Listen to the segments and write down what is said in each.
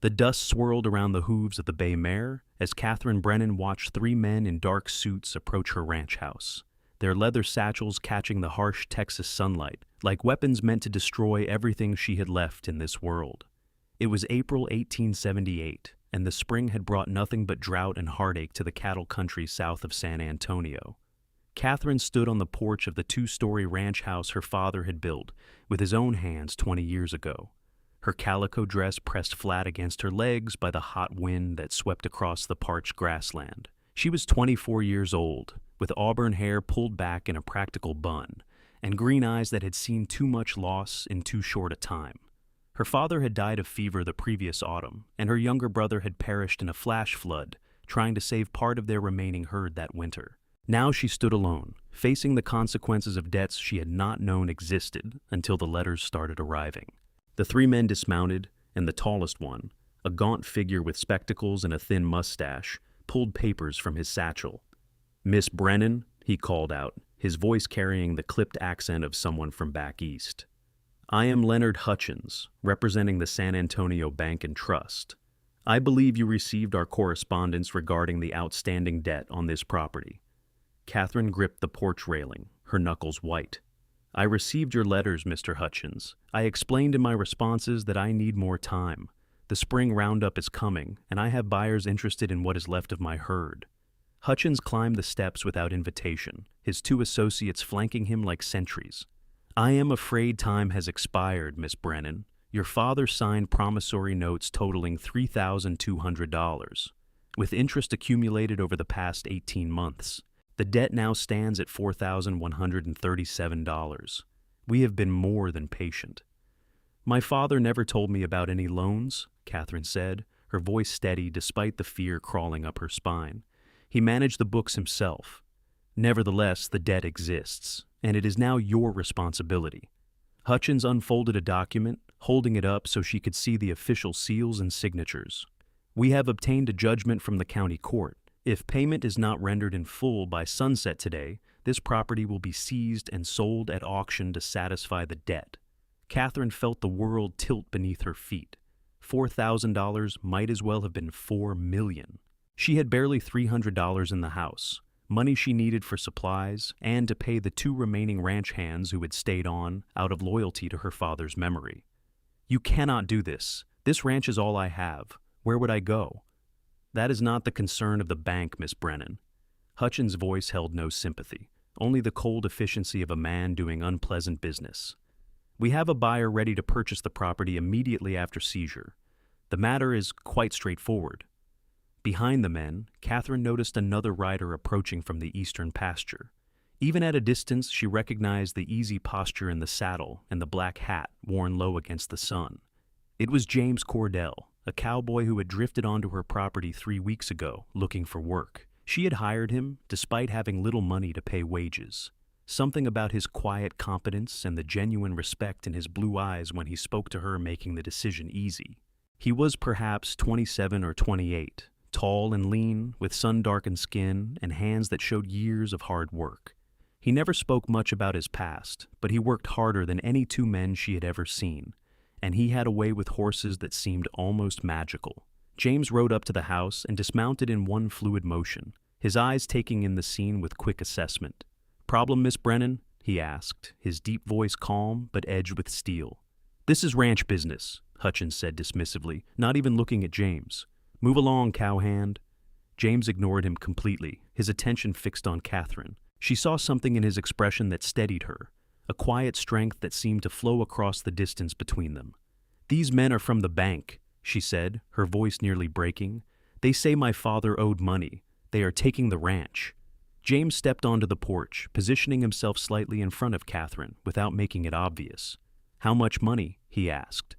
The dust swirled around the hooves of the bay mare as Catherine Brennan watched three men in dark suits approach her ranch house, their leather satchels catching the harsh Texas sunlight, like weapons meant to destroy everything she had left in this world. It was April 1878, and the spring had brought nothing but drought and heartache to the cattle country south of San Antonio. Catherine stood on the porch of the two-story ranch house her father had built with his own hands 20 years ago. Her calico dress pressed flat against her legs by the hot wind that swept across the parched grassland. She was 24 years old, with auburn hair pulled back in a practical bun, and green eyes that had seen too much loss in too short a time. Her father had died of fever the previous autumn, and her younger brother had perished in a flash flood, trying to save part of their remaining herd that winter. Now she stood alone, facing the consequences of debts she had not known existed until the letters started arriving. The three men dismounted, and the tallest one, a gaunt figure with spectacles and a thin mustache, pulled papers from his satchel. "Miss Brennan," he called out, his voice carrying the clipped accent of someone from back east. "I am Leonard Hutchins, representing the San Antonio Bank and Trust. I believe you received our correspondence regarding the outstanding debt on this property." Catherine gripped the porch railing, her knuckles white. "I received your letters, Mr. Hutchins. I explained in my responses that I need more time. The spring roundup is coming, and I have buyers interested in what is left of my herd." Hutchins climbed the steps without invitation, his two associates flanking him like sentries. "I am afraid time has expired, Miss Brennan. Your father signed promissory notes totaling $3,200, with interest accumulated over the past 18 months. The debt now stands at $4,137. We have been more than patient." "My father never told me about any loans," Catherine said, her voice steady despite the fear crawling up her spine. "He managed the books himself. Nevertheless, the debt exists, and it is now your responsibility." Hutchins unfolded a document, holding it up so she could see the official seals and signatures. "We have obtained a judgment from the county court. If payment is not rendered in full by sunset today, this property will be seized and sold at auction to satisfy the debt." Catherine felt the world tilt beneath her feet. $4,000 might as well have been $4 million. She had barely $300 in the house, money she needed for supplies and to pay the two remaining ranch hands who had stayed on out of loyalty to her father's memory. "You cannot do this. This ranch is all I have. Where would I go?" "That is not the concern of the bank, Miss Brennan." Hutchins' voice held no sympathy, only the cold efficiency of a man doing unpleasant business. "We have a buyer ready to purchase the property immediately after seizure. The matter is quite straightforward." Behind the men, Catherine noticed another rider approaching from the eastern pasture. Even at a distance, she recognized the easy posture in the saddle and the black hat worn low against the sun. It was James Cordell, a cowboy who had drifted onto her property 3 weeks ago, looking for work. She had hired him, despite having little money to pay wages. Something about his quiet competence and the genuine respect in his blue eyes when he spoke to her making the decision easy. He was perhaps 27 or 28, tall and lean, with sun-darkened skin and hands that showed years of hard work. He never spoke much about his past, but he worked harder than any two men she had ever seen, and he had a way with horses that seemed almost magical. James rode up to the house and dismounted in one fluid motion, his eyes taking in the scene with quick assessment. "Problem, Miss Brennan?" he asked, his deep voice calm but edged with steel. "This is ranch business," Hutchins said dismissively, not even looking at James. "Move along, cowhand." James ignored him completely, his attention fixed on Catherine. She saw something in his expression that steadied her, a quiet strength that seemed to flow across the distance between them. "These men are from the bank," she said, her voice nearly breaking. "They say my father owed money. They are taking the ranch." James stepped onto the porch, positioning himself slightly in front of Catherine without making it obvious. "How much money?" he asked.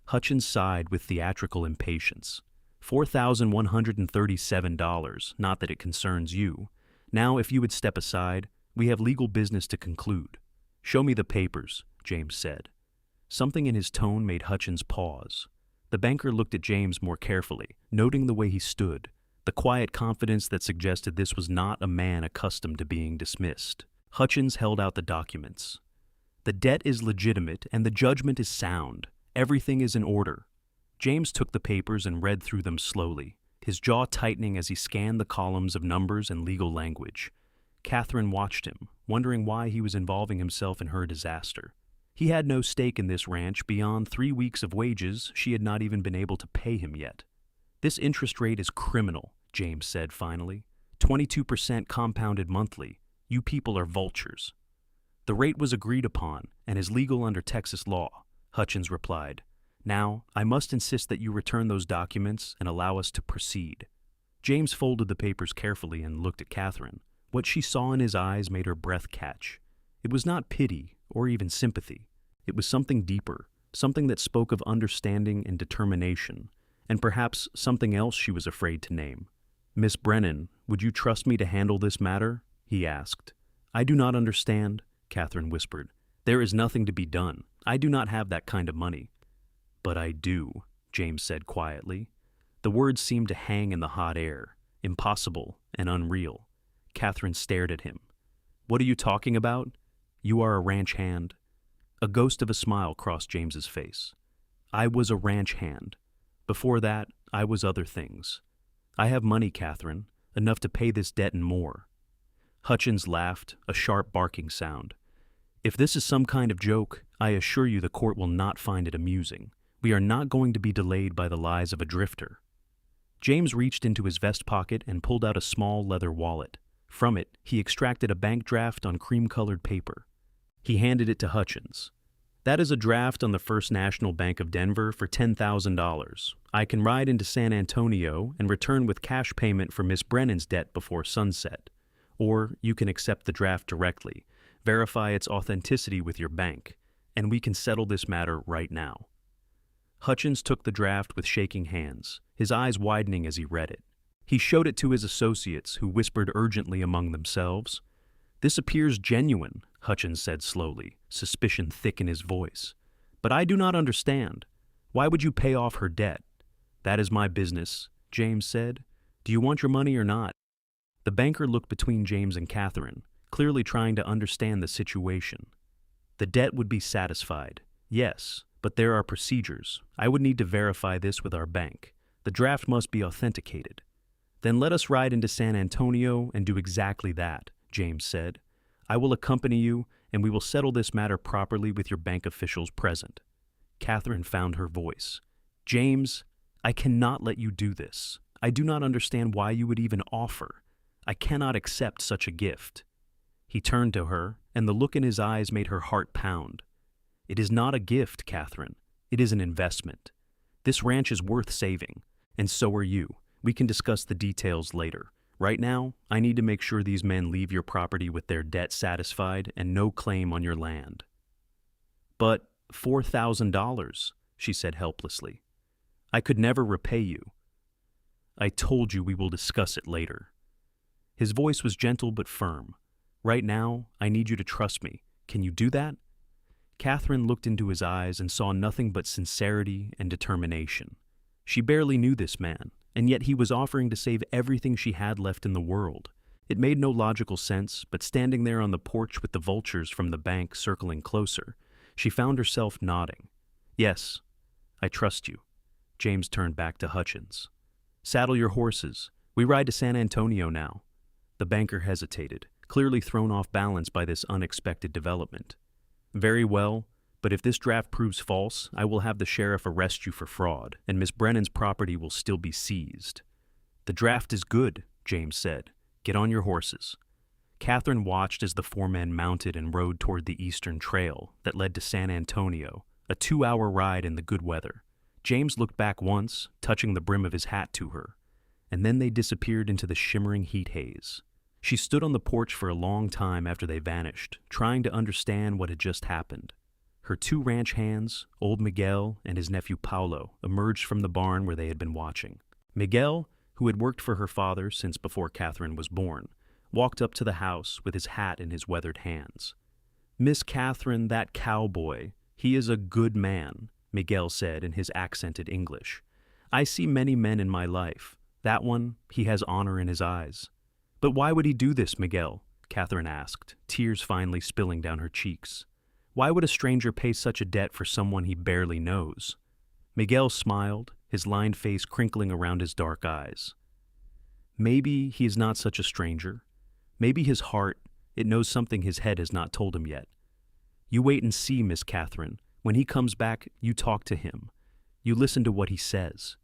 Hutchins sighed with theatrical impatience. $4,137, not that it concerns you. Now, if you would step aside, we have legal business to conclude." "Show me the papers," James said. Something in his tone made Hutchins pause. The banker looked at James more carefully, noting the way he stood, the quiet confidence that suggested this was not a man accustomed to being dismissed. Hutchins held out the documents. "The debt is legitimate and the judgment is sound. Everything is in order." James took the papers and read through them slowly, his jaw tightening as he scanned the columns of numbers and legal language. Catherine watched him, wondering why he was involving himself in her disaster. He had no stake in this ranch beyond 3 weeks of wages she had not even been able to pay him yet. "This interest rate is criminal," James said finally. 22% compounded monthly. You people are vultures." "The rate was agreed upon and is legal under Texas law," Hutchins replied. "Now, I must insist that you return those documents and allow us to proceed." James folded the papers carefully and looked at Catherine. What she saw in his eyes made her breath catch. It was not pity or even sympathy. It was something deeper, something that spoke of understanding and determination, and perhaps something else she was afraid to name. "Miss Brennan, would you trust me to handle this matter?" he asked. "I do not understand," Catherine whispered. "There is nothing to be done. I do not have that kind of money." "But I do," James said quietly. The words seemed to hang in the hot air, impossible and unreal. Catherine stared at him. "What are you talking about? You are a ranch hand." A ghost of a smile crossed James's face. "I was a ranch hand. Before that, I was other things. I have money, Catherine, enough to pay this debt and more." Hutchins laughed, a sharp barking sound. "If this is some kind of joke, I assure you the court will not find it amusing. We are not going to be delayed by the lies of a drifter." James reached into his vest pocket and pulled out a small leather wallet. From it, he extracted a bank draft on cream-colored paper. He handed it to Hutchins. "That is a draft on the First National Bank of Denver for $10,000. I can ride into San Antonio and return with cash payment for Miss Brennan's debt before sunset. Or you can accept the draft directly, verify its authenticity with your bank, and we can settle this matter right now." Hutchins took the draft with shaking hands, his eyes widening as he read it. He showed it to his associates, who whispered urgently among themselves. "This appears genuine," Hutchins said slowly, suspicion thick in his voice. "But I do not understand. Why would you pay off her debt?" "That is my business," James said. "Do you want your money or not?" The banker looked between James and Catherine, clearly trying to understand the situation. "The debt would be satisfied. Yes, but there are procedures. I would need to verify this with our bank. The draft must be authenticated." "Then let us ride into San Antonio and do exactly that," James said. "I will accompany you, and we will settle this matter properly with your bank officials present." Catherine found her voice. "James, I cannot let you do this. I do not understand why you would even offer. I cannot accept such a gift." He turned to her, and the look in his eyes made her heart pound. "It is not a gift, Catherine. It is an investment. This ranch is worth saving, and so are you. We can discuss the details later. Right now, I need to make sure these men leave your property with their debt satisfied and no claim on your land." "But $4,000, she said helplessly. "I could never repay you." "I told you we will discuss it later." His voice was gentle but firm. "Right now, I need you to trust me. Can you do that?" Catherine looked into his eyes and saw nothing but sincerity and determination. She barely knew this man, and yet he was offering to save everything she had left in the world. It made no logical sense, but standing there on the porch with the vultures from the bank circling closer, she found herself nodding. "Yes, I trust you." James turned back to Hutchins. "Saddle your horses. We ride to San Antonio now." The banker hesitated, clearly thrown off balance by this unexpected development. "Very well, but if this draft proves false, I will have the sheriff arrest you for fraud, and Miss Brennan's property will still be seized." "The draft is good," James said. "Get on your horses." Catherine watched as the 4 men mounted and rode toward the eastern trail that led to San Antonio, a 2-hour ride in the good weather. James looked back once, touching the brim of his hat to her, and then they disappeared into the shimmering heat haze. She stood on the porch for a long time after they vanished, trying to understand what had just happened. Her 2 ranch hands, old Miguel and his nephew Paulo, emerged from the barn where they had been watching. Miguel, who had worked for her father since before Catherine was born, walked up to the house with his hat in his weathered hands. "Miss Catherine, that cowboy, he is a good man," Miguel said in his accented English. "I see many men in my life. That one, he has honor in his eyes." "But why would he do this, Miguel?" Catherine asked, tears finally spilling down her cheeks. "Why would a stranger pay such a debt for someone he barely knows?" Miguel smiled, his lined face crinkling around his dark eyes. Maybe he is not such a stranger. Maybe his heart, it knows something his head has not told him yet. You wait and see, Miss Catherine. When he comes back, you talk to him. You listen to what he says.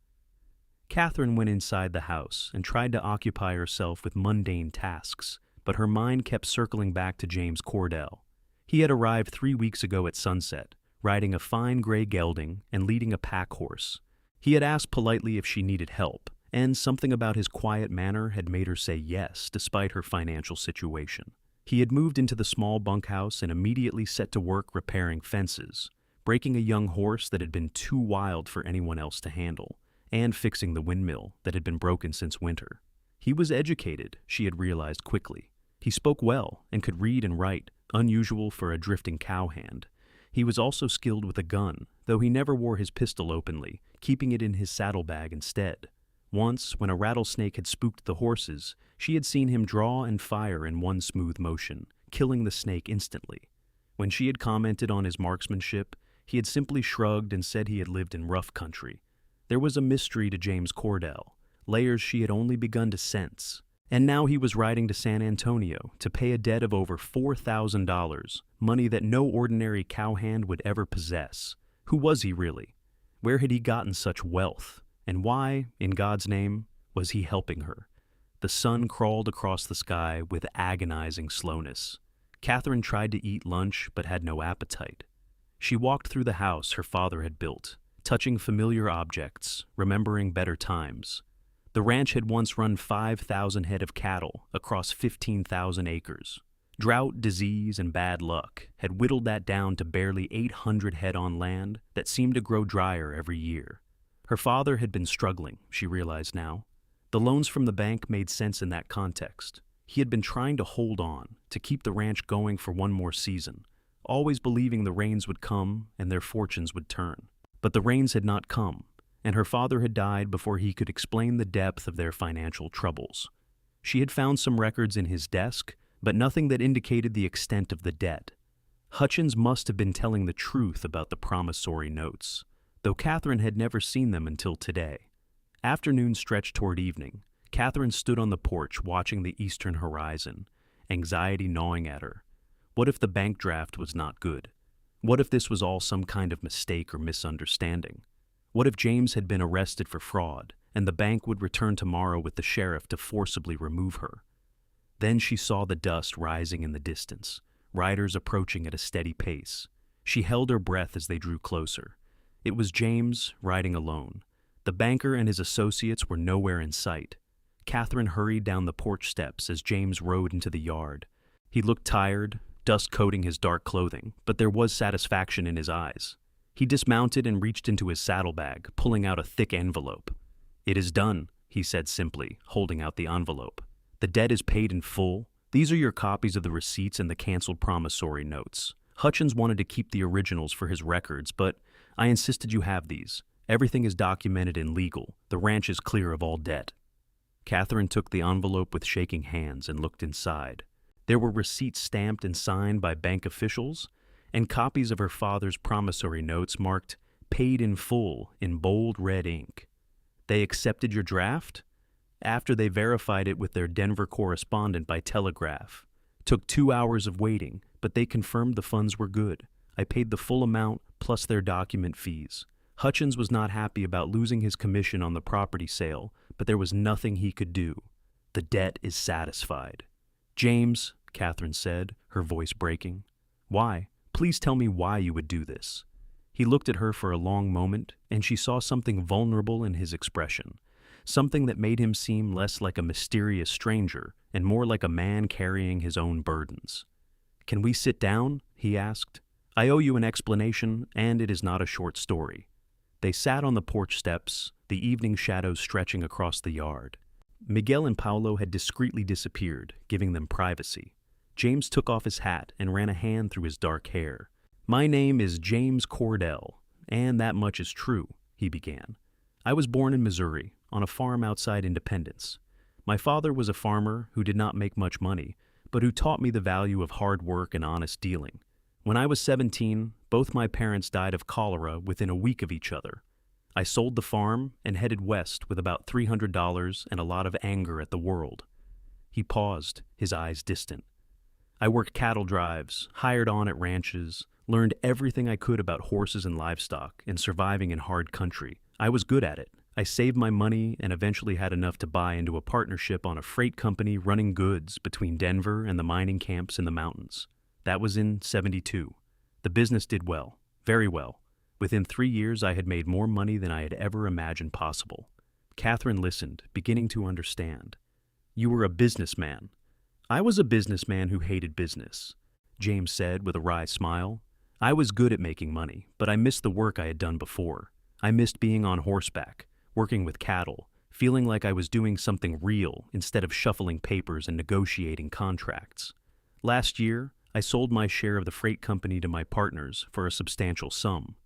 Catherine went inside the house and tried to occupy herself with mundane tasks, but her mind kept circling back to James Cordell. He had arrived 3 weeks ago at sunset, riding a fine gray gelding and leading a pack horse. He had asked politely if she needed help, and something about his quiet manner had made her say yes despite her financial situation. He had moved into the small bunkhouse and immediately set to work repairing fences, breaking a young horse that had been too wild for anyone else to handle, and fixing the windmill that had been broken since winter. He was educated, she had realized quickly. He spoke well and could read and write, unusual for a drifting cowhand. He was also skilled with a gun, though he never wore his pistol openly, keeping it in his saddlebag instead. Once, when a rattlesnake had spooked the horses, she had seen him draw and fire in one smooth motion, killing the snake instantly. When she had commented on his marksmanship, he had simply shrugged and said he had lived in rough country. There was a mystery to James Cordell, layers she had only begun to sense. And now he was riding to San Antonio to pay a debt of over $4,000, money that no ordinary cowhand would ever possess. Who was he really? Where had he gotten such wealth? And why, in God's name, was he helping her? The sun crawled across the sky with agonizing slowness. Catherine tried to eat lunch but had no appetite. She walked through the house her father had built, touching familiar objects, remembering better times. The ranch had once run 5,000 head of cattle across 15,000 acres. Drought, disease, and bad luck had whittled that down to barely 800 head on land that seemed to grow drier every year. Her father had been struggling, she realized now. The loans from the bank made sense in that context. He had been trying to hold on, to keep the ranch going for one more season, always believing the rains would come and their fortunes would turn. But the rains had not come, and her father had died before he could explain the depth of their financial troubles. She had found some records in his desk, but nothing that indicated the extent of the debt. Hutchins must have been telling the truth about the promissory notes, though Catherine had never seen them until today. Afternoon stretched toward evening. Catherine stood on the porch watching the eastern horizon, anxiety gnawing at her. What if the bank draft was not good? What if this was all some kind of mistake or misunderstanding? What if James had been arrested for fraud, and the bank would return tomorrow with the sheriff to forcibly remove her? Then she saw the dust rising in the distance, riders approaching at a steady pace. She held her breath as they drew closer. It was James, riding alone. The banker and his associates were nowhere in sight. Catherine hurried down the porch steps as James rode into the yard. He looked tired, dust coating his dark clothing, but there was satisfaction in his eyes. He dismounted and reached into his saddlebag, pulling out a thick envelope. "It is done," he said simply, holding out the envelope. "The debt is paid in full. These are your copies of the receipts and the canceled promissory notes. Hutchins wanted to keep the originals for his records, but I insisted you have these. Everything is documented and legal. The ranch is clear of all debt." Catherine took the envelope with shaking hands and looked inside. There were receipts stamped and signed by bank officials, and copies of her father's promissory notes marked "paid in full" in bold red ink. They accepted your draft? After they verified it with their Denver correspondent by telegraph. Took 2 hours of waiting, but they confirmed the funds were good. I paid the full amount plus their document fees. Hutchins was not happy about losing his commission on the property sale, but there was nothing he could do. The debt is satisfied. "James," Catherine said, her voice breaking. "Why? Please tell me why you would do this." He looked at her for a long moment, and she saw something vulnerable in his expression, something that made him seem less like a mysterious stranger and more like a man carrying his own burdens. "Can we sit down?" he asked. "I owe you an explanation, and it is not a short story." They sat on the porch steps, the evening shadows stretching across the yard. Miguel and Paulo had discreetly disappeared, giving them privacy. James took off his hat and ran a hand through his dark hair. "My name is James Cordell, and that much is true," he began. "I was born in Missouri, on a farm outside Independence. My father was a farmer who did not make much money, but who taught me the value of hard work and honest dealing. When I was 17, both my parents died of cholera within a week of each other. I sold the farm and headed west with about $300 and a lot of anger at the world. He paused, his eyes distant. I worked cattle drives, hired on at ranches, learned everything I could about horses and livestock and surviving in hard country. I was good at it. I saved my money and eventually had enough to buy into a partnership on a freight company running goods between Denver and the mining camps in the mountains. That was in '72. The business did well, very well. Within 3 years, I had made more money than I had ever imagined possible. Catherine listened, beginning to understand. You were a businessman. I was a businessman who hated business, James said with a wry smile. I was good at making money, but I missed the work I had done before. I missed being on horseback, working with cattle, feeling like I was doing something real instead of shuffling papers and negotiating contracts. Last year, I sold my share of the freight company to my partners for a substantial sum.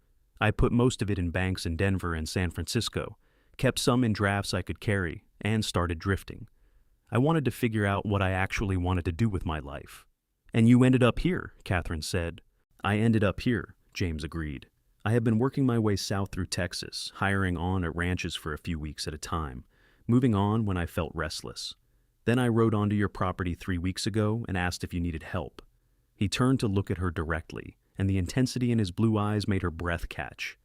I put most of it in banks in Denver and San Francisco, kept some in drafts I could carry, and started drifting. I wanted to figure out what I actually wanted to do with my life. And you ended up here, Catherine said. I ended up here, James agreed. I have been working my way south through Texas, hiring on at ranches for a few weeks at a time, moving on when I felt restless. Then I rode onto your property 3 weeks ago and asked if you needed help. He turned to look at her directly, and the intensity in his blue eyes made her breath catch.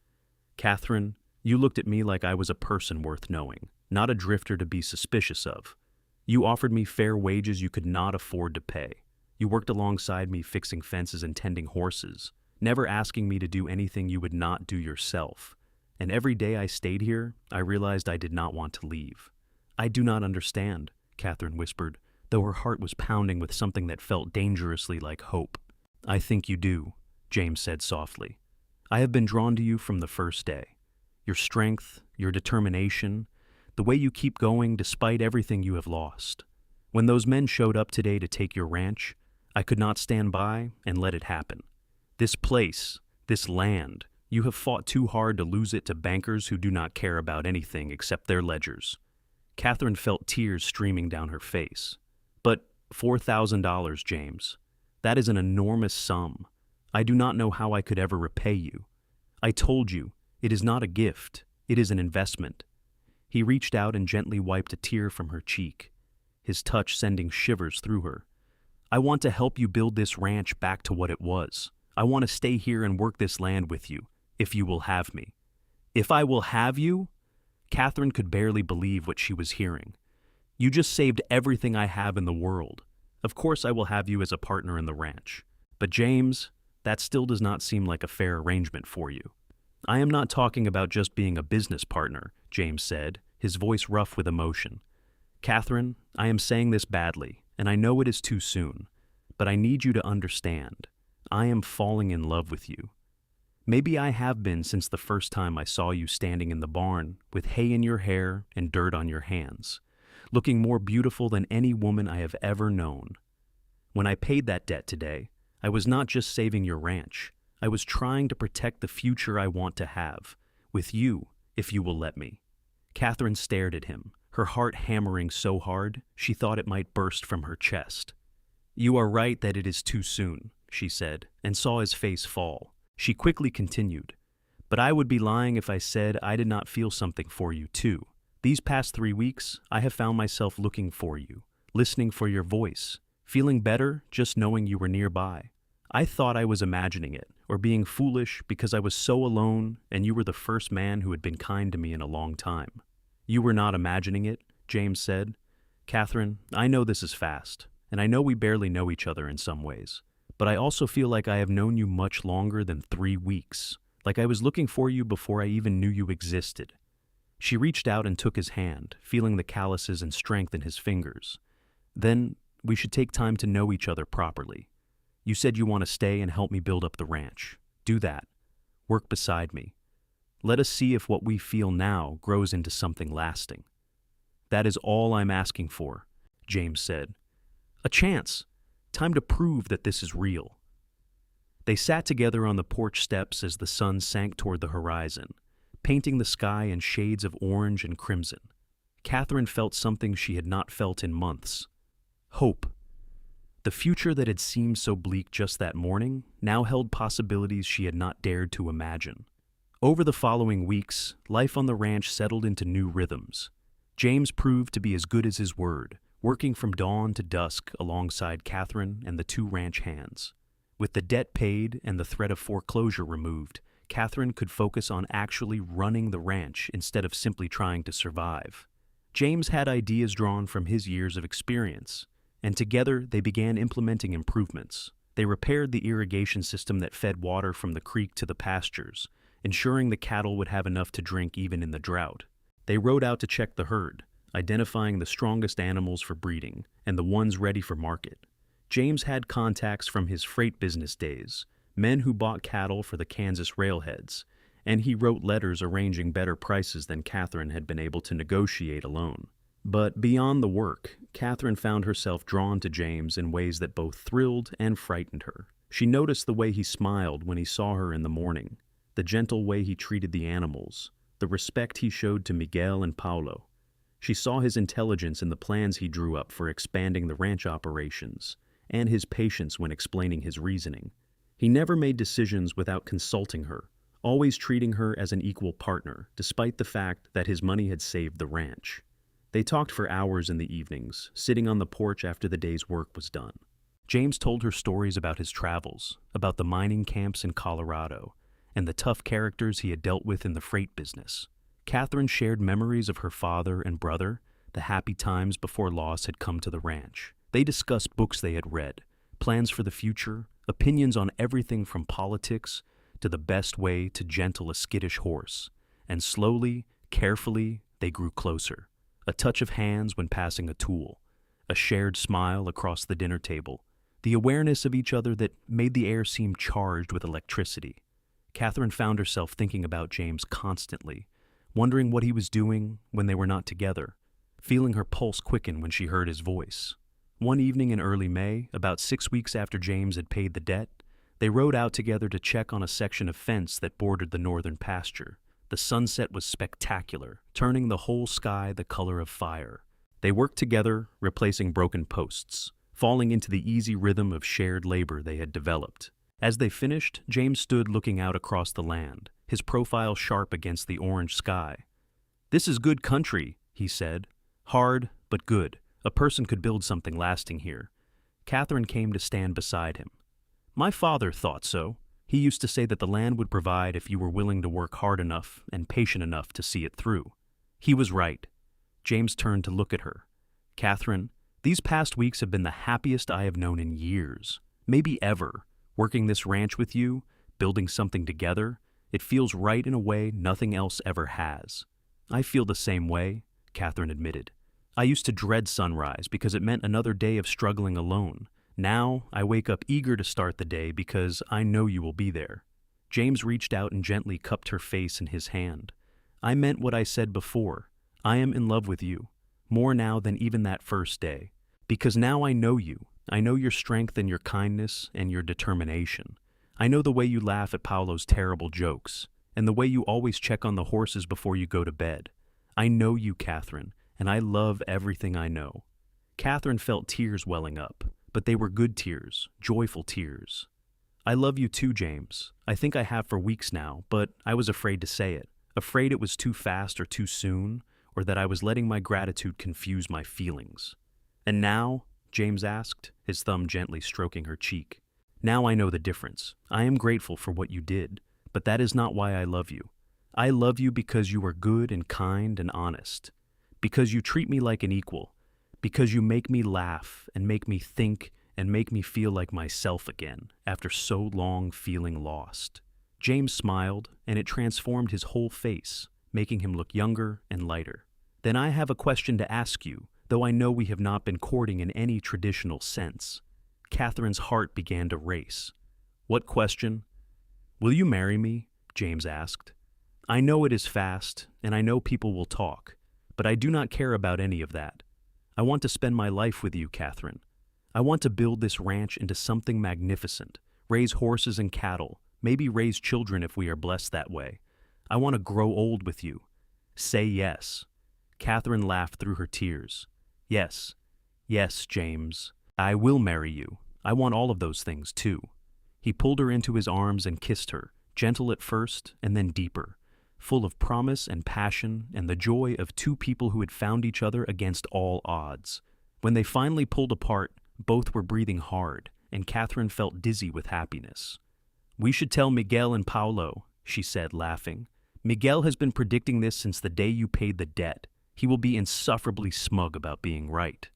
Catherine, you looked at me like I was a person worth knowing, not a drifter to be suspicious of. You offered me fair wages you could not afford to pay. You worked alongside me fixing fences and tending horses, never asking me to do anything you would not do yourself. And every day I stayed here, I realized I did not want to leave. I do not understand, Catherine whispered, though her heart was pounding with something that felt dangerously like hope. I think you do, James said softly. I have been drawn to you from the first day. Your strength, your determination, the way you keep going despite everything you have lost. When those men showed up today to take your ranch, I could not stand by and let it happen. This place, this land, you have fought too hard to lose it to bankers who do not care about anything except their ledgers. Catherine felt tears streaming down her face. But $4,000, James. That is an enormous sum. I do not know how I could ever repay you. I told you, it is not a gift, it is an investment. He reached out and gently wiped a tear from her cheek, his touch sending shivers through her. I want to help you build this ranch back to what it was. I want to stay here and work this land with you, if you will have me. If I will have you? Catherine could barely believe what she was hearing. You just saved everything I have in the world. Of course I will have you as a partner in the ranch. But James, that still does not seem like a fair arrangement for you. I am not talking about just being a business partner, James said, his voice rough with emotion. Catherine, I am saying this badly, and I know it is too soon, but I need you to understand. I am falling in love with you. Maybe I have been since the first time I saw you standing in the barn with hay in your hair and dirt on your hands, looking more beautiful than any woman I have ever known. When I paid that debt today, I was not just saving your ranch. I was trying to protect the future I want to have, with you, if you will let me. Catherine stared at him, her heart hammering so hard she thought it might burst from her chest. You are right that it is too soon, she said, and saw his face fall. She quickly continued, but I would be lying if I said I did not feel something for you too. These past 3 weeks, I have found myself looking for you, listening for your voice, feeling better just knowing you were nearby. I thought I was imagining it, or being foolish because I was so alone and you were the first man who had been kind to me in a long time. You were not imagining it, James said. Catherine, I know this is fast, and I know we barely know each other in some ways, but I also feel like I have known you much longer than 3 weeks, like I was looking for you before I even knew you existed. She reached out and took his hand, feeling the calluses and strength in his fingers. Then, we should take time to know each other properly. You said you want to stay and help me build up the ranch. Do that. Work beside me. Let us see if what we feel now grows into something lasting. That is all I'm asking for, James said. A chance. Time to prove that this is real. They sat together on the porch steps as the sun sank toward the horizon, painting the sky in shades of orange and crimson. Catherine felt something she had not felt in months. Hope. The future that had seemed so bleak just that morning now held possibilities she had not dared to imagine. Over the following weeks, life on the ranch settled into new rhythms. James proved to be as good as his word, working from dawn to dusk alongside Catherine and the two ranch hands. With the debt paid and the threat of foreclosure removed, Catherine could focus on actually running the ranch instead of simply trying to survive. James had ideas drawn from his years of experience, and together they began implementing improvements. They repaired the irrigation system that fed water from the creek to the pastures, ensuring the cattle would have enough to drink even in the drought. They rode out to check the herd, identifying the strongest animals for breeding and the ones ready for market. James had contacts from his freight business days, men who bought cattle for the Kansas railheads, and he wrote letters arranging better prices than Catherine had been able to negotiate alone. But beyond the work, Catherine found herself drawn to James in ways that both thrilled and frightened her. She noticed the way he smiled when he saw her in the morning, the gentle way he treated the animals, the respect he showed to Miguel and Paulo. She saw his intelligence in the plans he drew up for expanding the ranch operations, and his patience when explaining his reasoning. He never made decisions without consulting her, always treating her as an equal partner, despite the fact that his money had saved the ranch. They talked for hours in the evenings, sitting on the porch after the day's work was done. James told her stories about his travels, about the mining camps in Colorado, and the tough characters he had dealt with in the freight business. Catherine shared memories of her father and brother, the happy times before loss had come to the ranch. They discussed books they had read, plans for the future, opinions on everything from politics to the best way to gentle a skittish horse. And slowly, carefully, they grew closer. A touch of hands when passing a tool, a shared smile across the dinner table, the awareness of each other that made the air seem charged with electricity. Catherine found herself thinking about James constantly, wondering what he was doing when they were not together, feeling her pulse quicken when she heard his voice. One evening in early May, about 6 weeks after James had paid the debt, they rode out together to check on a section of fence that bordered the northern pasture. The sunset was spectacular, turning the whole sky the color of fire. They worked together, replacing broken posts, falling into the easy rhythm of shared labor they had developed. As they finished, James stood looking out across the land, his profile sharp against the orange sky. "This is good country," he said. "Hard, but good. A person could build something lasting here." Catherine came to stand beside him. "My father thought so. He used to say that the land would provide if you were willing to work hard enough and patient enough to see it through. He was right." James turned to look at her. "Catherine, these past weeks have been the happiest I have known in years, maybe ever. Working this ranch with you, building something together, it feels right in a way nothing else ever has." "I feel the same way," Catherine admitted. "I used to dread sunrise because it meant another day of struggling alone. Now, I wake up eager to start the day because I know you will be there." James reached out and gently cupped her face in his hand. "I meant what I said before. I am in love with you, more now than even that first day. Because now I know you. I know your strength and your kindness and your determination. I know the way you laugh at Paulo's terrible jokes, and the way you always check on the horses before you go to bed. I know you, Catherine, and I love everything I know." Catherine felt tears welling up. But they were good tears, joyful tears. "I love you too, James. I think I have for weeks now, but I was afraid to say it. Afraid it was too fast or too soon, or that I was letting my gratitude confuse my feelings." "And now?" James asked, his thumb gently stroking her cheek. "Now I know the difference. I am grateful for what you did, but that is not why I love you. I love you because you are good and kind and honest. Because you treat me like an equal. Because you make me laugh and make me think and make me feel like myself again after so long feeling lost." James smiled, and it transformed his whole face, making him look younger and lighter. "Then I have a question to ask you, though I know we have not been courting in any traditional sense." Catherine's heart began to race. "What question?" "Will you marry me?" James asked. "I know it is fast, and I know people will talk, but I do not care about any of that. I want to spend my life with you, Catherine. I want to build this ranch into something magnificent, raise horses and cattle, maybe raise children if we are blessed that way. I want to grow old with you. Say yes." Catherine laughed through her tears. "Yes, yes, James. I will marry you. I want all of those things too." He pulled her into his arms and kissed her, gentle at first and then deeper, full of promise and passion and the joy of two people who had found each other against all odds. When they finally pulled apart, both were breathing hard, and Catherine felt dizzy with happiness. "We should tell Miguel and Paulo," she said, laughing. "Miguel has been predicting this since the day you paid the debt. He will be insufferably smug about being right."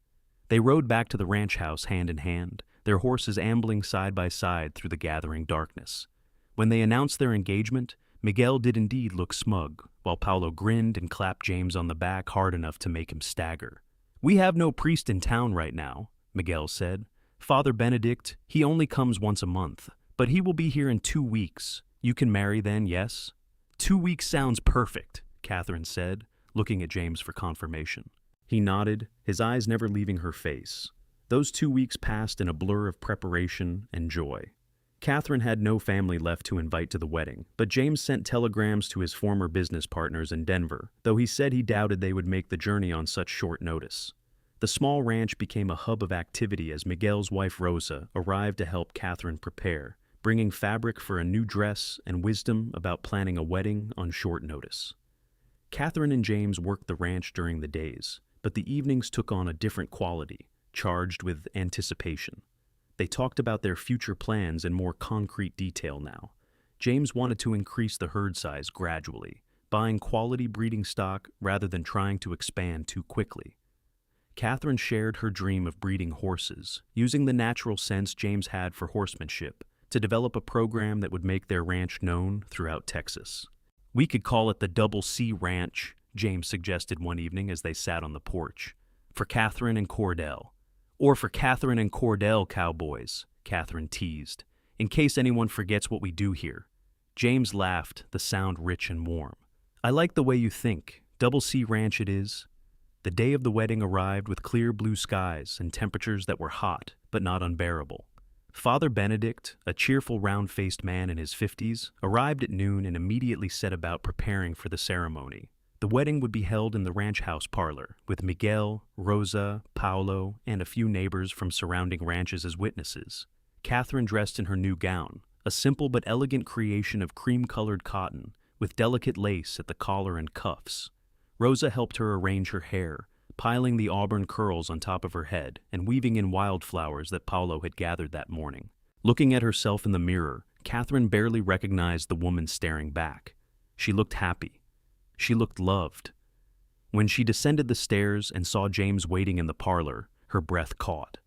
They rode back to the ranch house hand in hand, their horses ambling side by side through the gathering darkness. When they announced their engagement, Miguel did indeed look smug, while Paulo grinned and clapped James on the back hard enough to make him stagger. "We have no priest in town right now," Miguel said. "Father Benedict, he only comes once a month, but he will be here in 2 weeks. You can marry then, yes?" 2 weeks sounds perfect," Catherine said, looking at James for confirmation. He nodded, his eyes never leaving her face. Those 2 weeks passed in a blur of preparation and joy. Catherine had no family left to invite to the wedding, but James sent telegrams to his former business partners in Denver, though he said he doubted they would make the journey on such short notice. The small ranch became a hub of activity as Miguel's wife Rosa arrived to help Catherine prepare, bringing fabric for a new dress and wisdom about planning a wedding on short notice. Catherine and James worked the ranch during the days, but the evenings took on a different quality, charged with anticipation. They talked about their future plans in more concrete detail now. James wanted to increase the herd size gradually, buying quality breeding stock rather than trying to expand too quickly. Catherine shared her dream of breeding horses, using the natural sense James had for horsemanship to develop a program that would make their ranch known throughout Texas. "We could call it the Double C Ranch," James suggested one evening as they sat on the porch. "For Catherine and Cordell." "Or for Catherine and Cordell Cowboys," Catherine teased, "in case anyone forgets what we do here." James laughed, the sound rich and warm. "I like the way you think. Double C Ranch it is." The day of the wedding arrived with clear blue skies and temperatures that were hot, but not unbearable. Father Benedict, a cheerful round-faced man in his 50s, arrived at noon and immediately set about preparing for the ceremony. The wedding would be held in the ranch house parlor, with Miguel, Rosa, Paulo, and a few neighbors from surrounding ranches as witnesses. Catherine dressed in her new gown, a simple but elegant creation of cream-colored cotton, with delicate lace at the collar and cuffs. Rosa helped her arrange her hair, piling the auburn curls on top of her head and weaving in wildflowers that Paulo had gathered that morning. Looking at herself in the mirror, Catherine barely recognized the woman staring back. She looked happy. She looked loved. When she descended the stairs and saw James waiting in the parlor, her breath caught.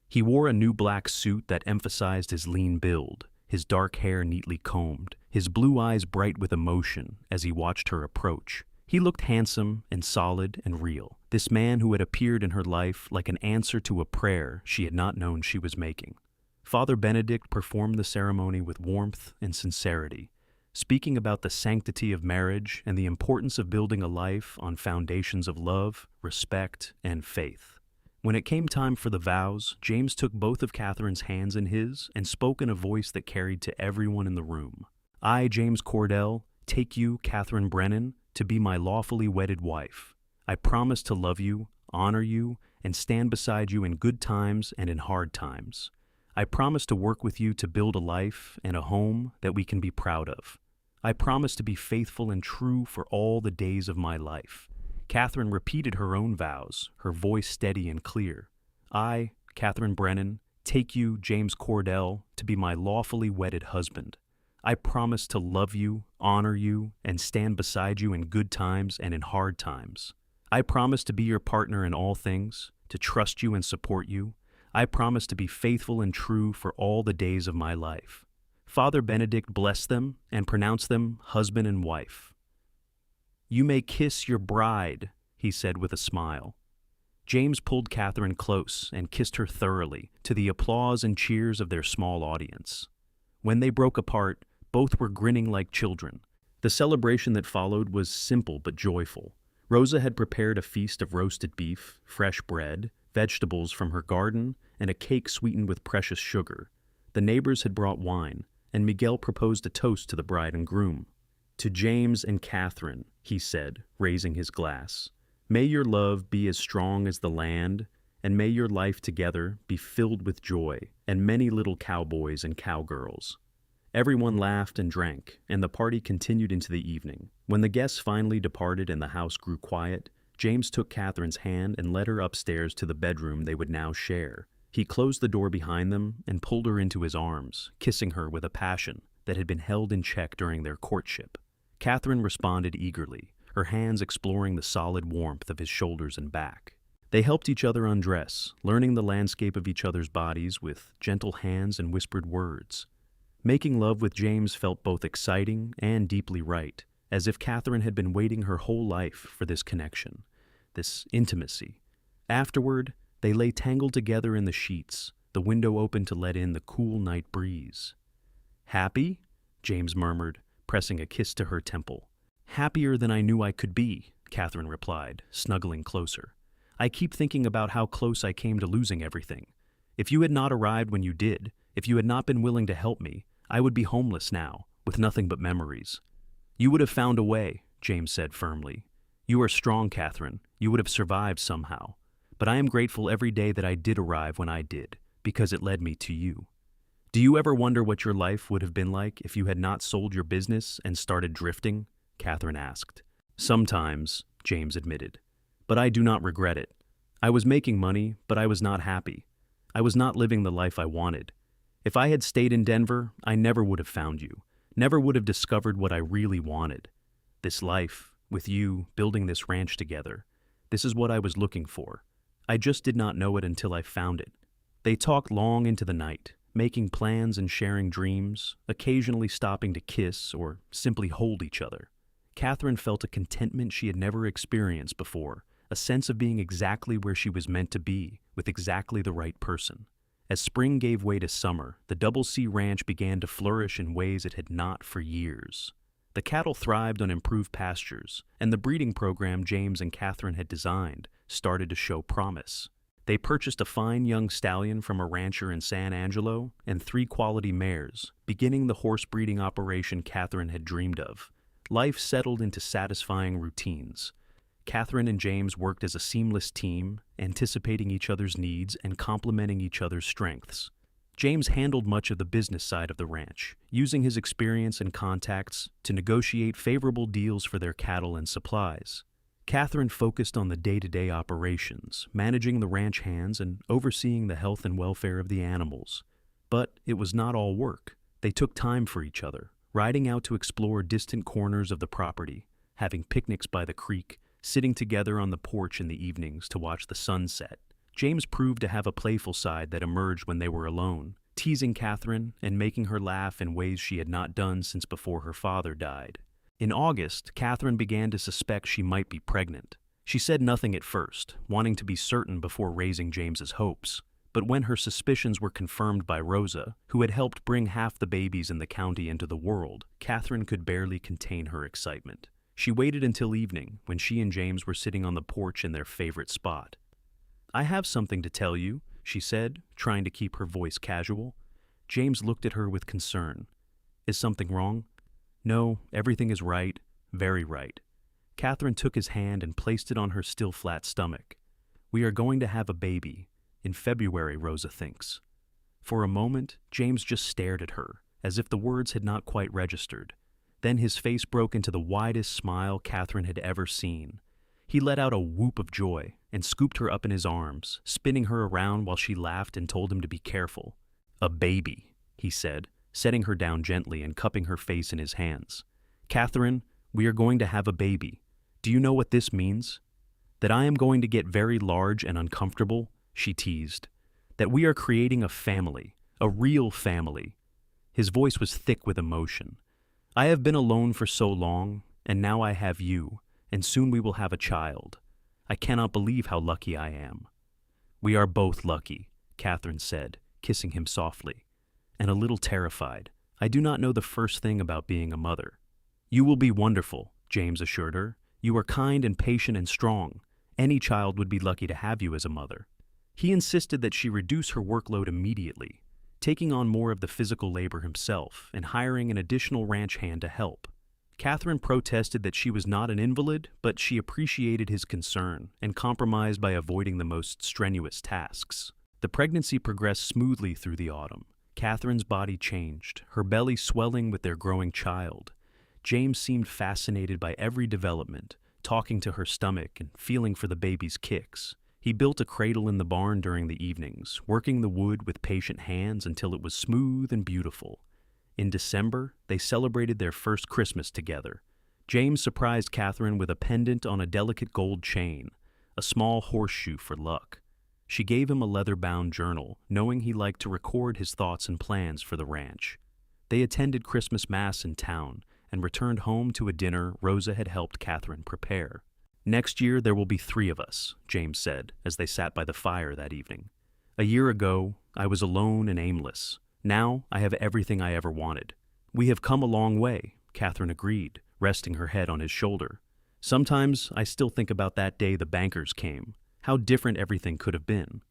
He wore a new black suit that emphasized his lean build, his dark hair neatly combed, his blue eyes bright with emotion as he watched her approach. He looked handsome and solid and real, this man who had appeared in her life like an answer to a prayer she had not known she was making. Father Benedict performed the ceremony with warmth and sincerity, speaking about the sanctity of marriage and the importance of building a life on foundations of love, respect, and faith. When it came time for the vows, James took both of Catherine's hands in his and spoke in a voice that carried to everyone in the room. "I, James Cordell, take you, Catherine Brennan, to be my lawfully wedded wife. I promise to love you, honor you, and stand beside you in good times and in hard times. I promise to work with you to build a life and a home that we can be proud of. I promise to be faithful and true for all the days of my life." Catherine repeated her own vows, her voice steady and clear. "I, Catherine Brennan, take you, James Cordell, to be my lawfully wedded husband. I promise to love you, honor you, and stand beside you in good times and in hard times. I promise to be your partner in all things, to trust you and support you. I promise to be faithful and true for all the days of my life." Father Benedict blessed them and pronounced them husband and wife. "You may kiss your bride," he said with a smile. James pulled Catherine close and kissed her thoroughly, to the applause and cheers of their small audience. When they broke apart, both were grinning like children. The celebration that followed was simple but joyful. Rosa had prepared a feast of roasted beef, fresh bread, vegetables from her garden, and a cake sweetened with precious sugar. The neighbors had brought wine, and Miguel proposed a toast to the bride and groom. "To James and Catherine," he said, raising his glass, "may your love be as strong as the land, and may your life together be filled with joy and many little cowboys and cowgirls." Everyone laughed and drank, and the party continued into the evening. When the guests finally departed and the house grew quiet, James took Catherine's hand and led her upstairs to the bedroom they would now share. He closed the door behind them and pulled her into his arms, kissing her with a passion that had been held in check during their courtship. Catherine responded eagerly, her hands exploring the solid warmth of his shoulders and back. They helped each other undress, learning the landscape of each other's bodies with gentle hands and whispered words. Making love with James felt both exciting and deeply right, as if Catherine had been waiting her whole life for this connection, this intimacy. Afterward, they lay tangled together in the sheets, the window open to let in the cool night breeze. "Happy?" James murmured, pressing a kiss to her temple. "Happier than I knew I could be," Catherine replied, snuggling closer. "I keep thinking about how close I came to losing everything. If you had not arrived when you did, if you had not been willing to help me, I would be homeless now, with nothing but memories." "You would have found a way," James said firmly. "You are strong, Catherine. You would have survived somehow. But I am grateful every day that I did arrive when I did, because it led me to you." "Do you ever wonder what your life would have been like if you had not sold your business and started drifting?" Catherine asked. "Sometimes," James admitted. "But I do not regret it. I was making money, but I was not happy. I was not living the life I wanted. If I had stayed in Denver, I never would have found you, never would have discovered what I really wanted. This life, with you, building this ranch together, this is what I was looking for. I just did not know it until I found it." They talked long into the night, making plans and sharing dreams, occasionally stopping to kiss or simply hold each other. Catherine felt a contentment she had never experienced before, a sense of being exactly where she was meant to be, with exactly the right person. As spring gave way to summer, the Double C Ranch began to flourish in ways it had not for years. The cattle thrived on improved pastures, and the breeding program James and Catherine had designed started to show promise. They purchased a fine young stallion from a rancher in San Angelo and 3 quality mares, beginning the horse breeding operation Catherine had dreamed of. Life settled into satisfying routines. Catherine and James worked as a seamless team, anticipating each other's needs and complementing each other's strengths. James handled much of the business side of the ranch, using his experience and contacts to negotiate favorable deals for their cattle and supplies. Catherine focused on the day-to-day operations, managing the ranch hands and overseeing the health and welfare of the animals. But it was not all work. They took time for each other, riding out to explore distant corners of the property, having picnics by the creek, sitting together on the porch in the evenings to watch the sun set. James proved to have a playful side that emerged when they were alone, teasing Catherine and making her laugh in ways she had not done since before her father died. In August, Catherine began to suspect she might be pregnant. She said nothing at first, wanting to be certain before raising James's hopes. But when her suspicions were confirmed by Rosa, who had helped bring half the babies in the county into the world, Catherine could barely contain her excitement. She waited until evening, when she and James were sitting on the porch in their favorite spot. "I have something to tell you," she said, trying to keep her voice casual. James looked at her with concern. "Is something wrong?" "No, everything is right, very right." Catherine took his hand and placed it on her still flat stomach. "We are going to have a baby. In February, Rosa thinks." For a moment, James just stared at her, as if the words had not quite registered. Then his face broke into the widest smile Catherine had ever seen. He let out a whoop of joy and scooped her up in his arms, spinning her around while she laughed and told him to be careful. "A baby," he said, setting her down gently and cupping her face in his hands. "Catherine, we are going to have a baby. Do you know what this means?" "That I am going to get very large and uncomfortable," she teased. "That we are creating a family, a real family." His voice was thick with emotion. "I have been alone for so long, and now I have you, and soon we will have a child. I cannot believe how lucky I am." "We are both lucky," Catherine said, kissing him softly. "And a little terrified. I do not know the first thing about being a mother." "You will be wonderful," James assured her. "You are kind and patient and strong. Any child would be lucky to have you as a mother." He insisted that she reduce her workload immediately, taking on more of the physical labor himself and hiring an additional ranch hand to help. Catherine protested that she was not an invalid, but she appreciated his concern and compromised by avoiding the most strenuous tasks. The pregnancy progressed smoothly through the autumn. Catherine's body changed, her belly swelling with their growing child. James seemed fascinated by every development, talking to her stomach and feeling for the baby's kicks. He built a cradle in the barn during the evenings, working the wood with patient hands until it was smooth and beautiful. In December, they celebrated their first Christmas together. James surprised Catherine with a pendant on a delicate gold chain, a small horseshoe for luck. She gave him a leather-bound journal, knowing he liked to record his thoughts and plans for the ranch. They attended Christmas Mass in town and returned home to a dinner Rosa had helped Catherine prepare. "Next year there will be 3 of us," James said, as they sat by the fire that evening. "A year ago, I was alone and aimless. Now I have everything I ever wanted." "We have come a long way," Catherine agreed, resting her head on his shoulder. "Sometimes I still think about that day the bankers came, how different everything could have been."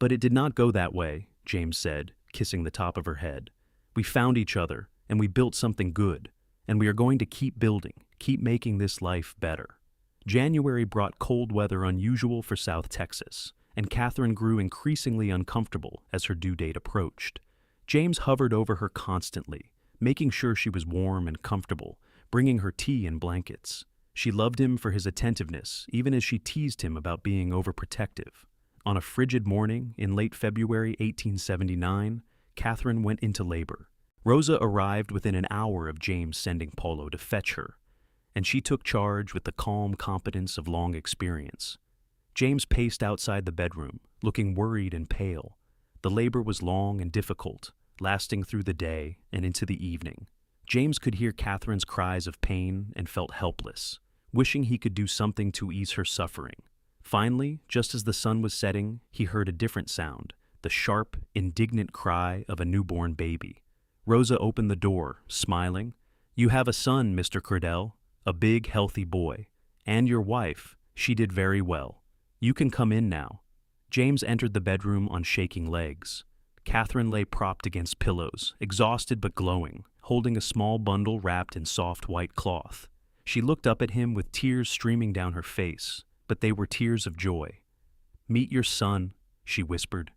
"But it did not go that way," James said, kissing the top of her head. "We found each other, and we built something good, and we are going to keep building, keep making this life better." January brought cold weather unusual for South Texas, and Catherine grew increasingly uncomfortable as her due date approached. James hovered over her constantly, making sure she was warm and comfortable, bringing her tea and blankets. She loved him for his attentiveness, even as she teased him about being overprotective. On a frigid morning in late February 1879, Catherine went into labor. Rosa arrived within an hour of James sending Polo to fetch her, and she took charge with the calm competence of long experience. James paced outside the bedroom, looking worried and pale. The labor was long and difficult, lasting through the day and into the evening. James could hear Catherine's cries of pain and felt helpless, wishing he could do something to ease her suffering. Finally, just as the sun was setting, he heard a different sound, the sharp, indignant cry of a newborn baby. Rosa opened the door, smiling. "You have a son, Mr. Curdell, a big, healthy boy. And your wife, she did very well. You can come in now." James entered the bedroom on shaking legs. Catherine lay propped against pillows, exhausted but glowing, holding a small bundle wrapped in soft white cloth. She looked up at him with tears streaming down her face, but they were tears of joy. "Meet your son," she whispered.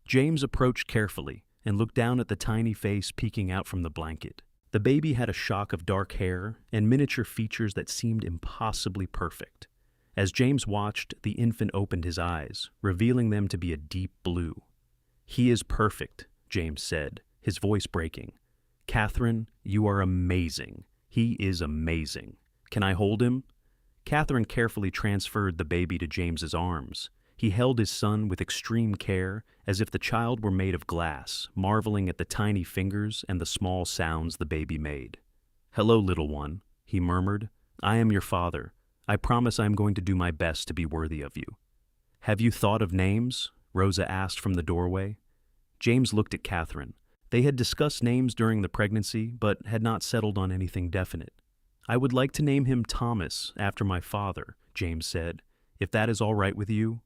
James approached carefully and looked down at the tiny face peeking out from the blanket. The baby had a shock of dark hair and miniature features that seemed impossibly perfect. As James watched, the infant opened his eyes, revealing them to be a deep blue. "He is perfect," James said, his voice breaking. "Catherine, you are amazing. He is amazing. Can I hold him?" Catherine carefully transferred the baby to James's arms. He held his son with extreme care, as if the child were made of glass, marveling at the tiny fingers and the small sounds the baby made. "Hello, little one," he murmured. "I am your father. I promise I am going to do my best to be worthy of you." "Have you thought of names?" Rosa asked from the doorway. James looked at Catherine. They had discussed names during the pregnancy, but had not settled on anything definite. "I would like to name him Thomas, after my father," James said, "if that is all right with you."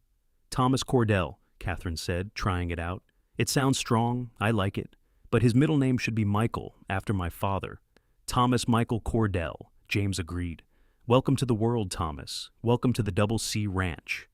"Thomas Cordell," Catherine said, trying it out. "It sounds strong, I like it, but his middle name should be Michael, after my father." "Thomas Michael Cordell," James agreed. "Welcome to the world, Thomas. Welcome to the Double C Ranch."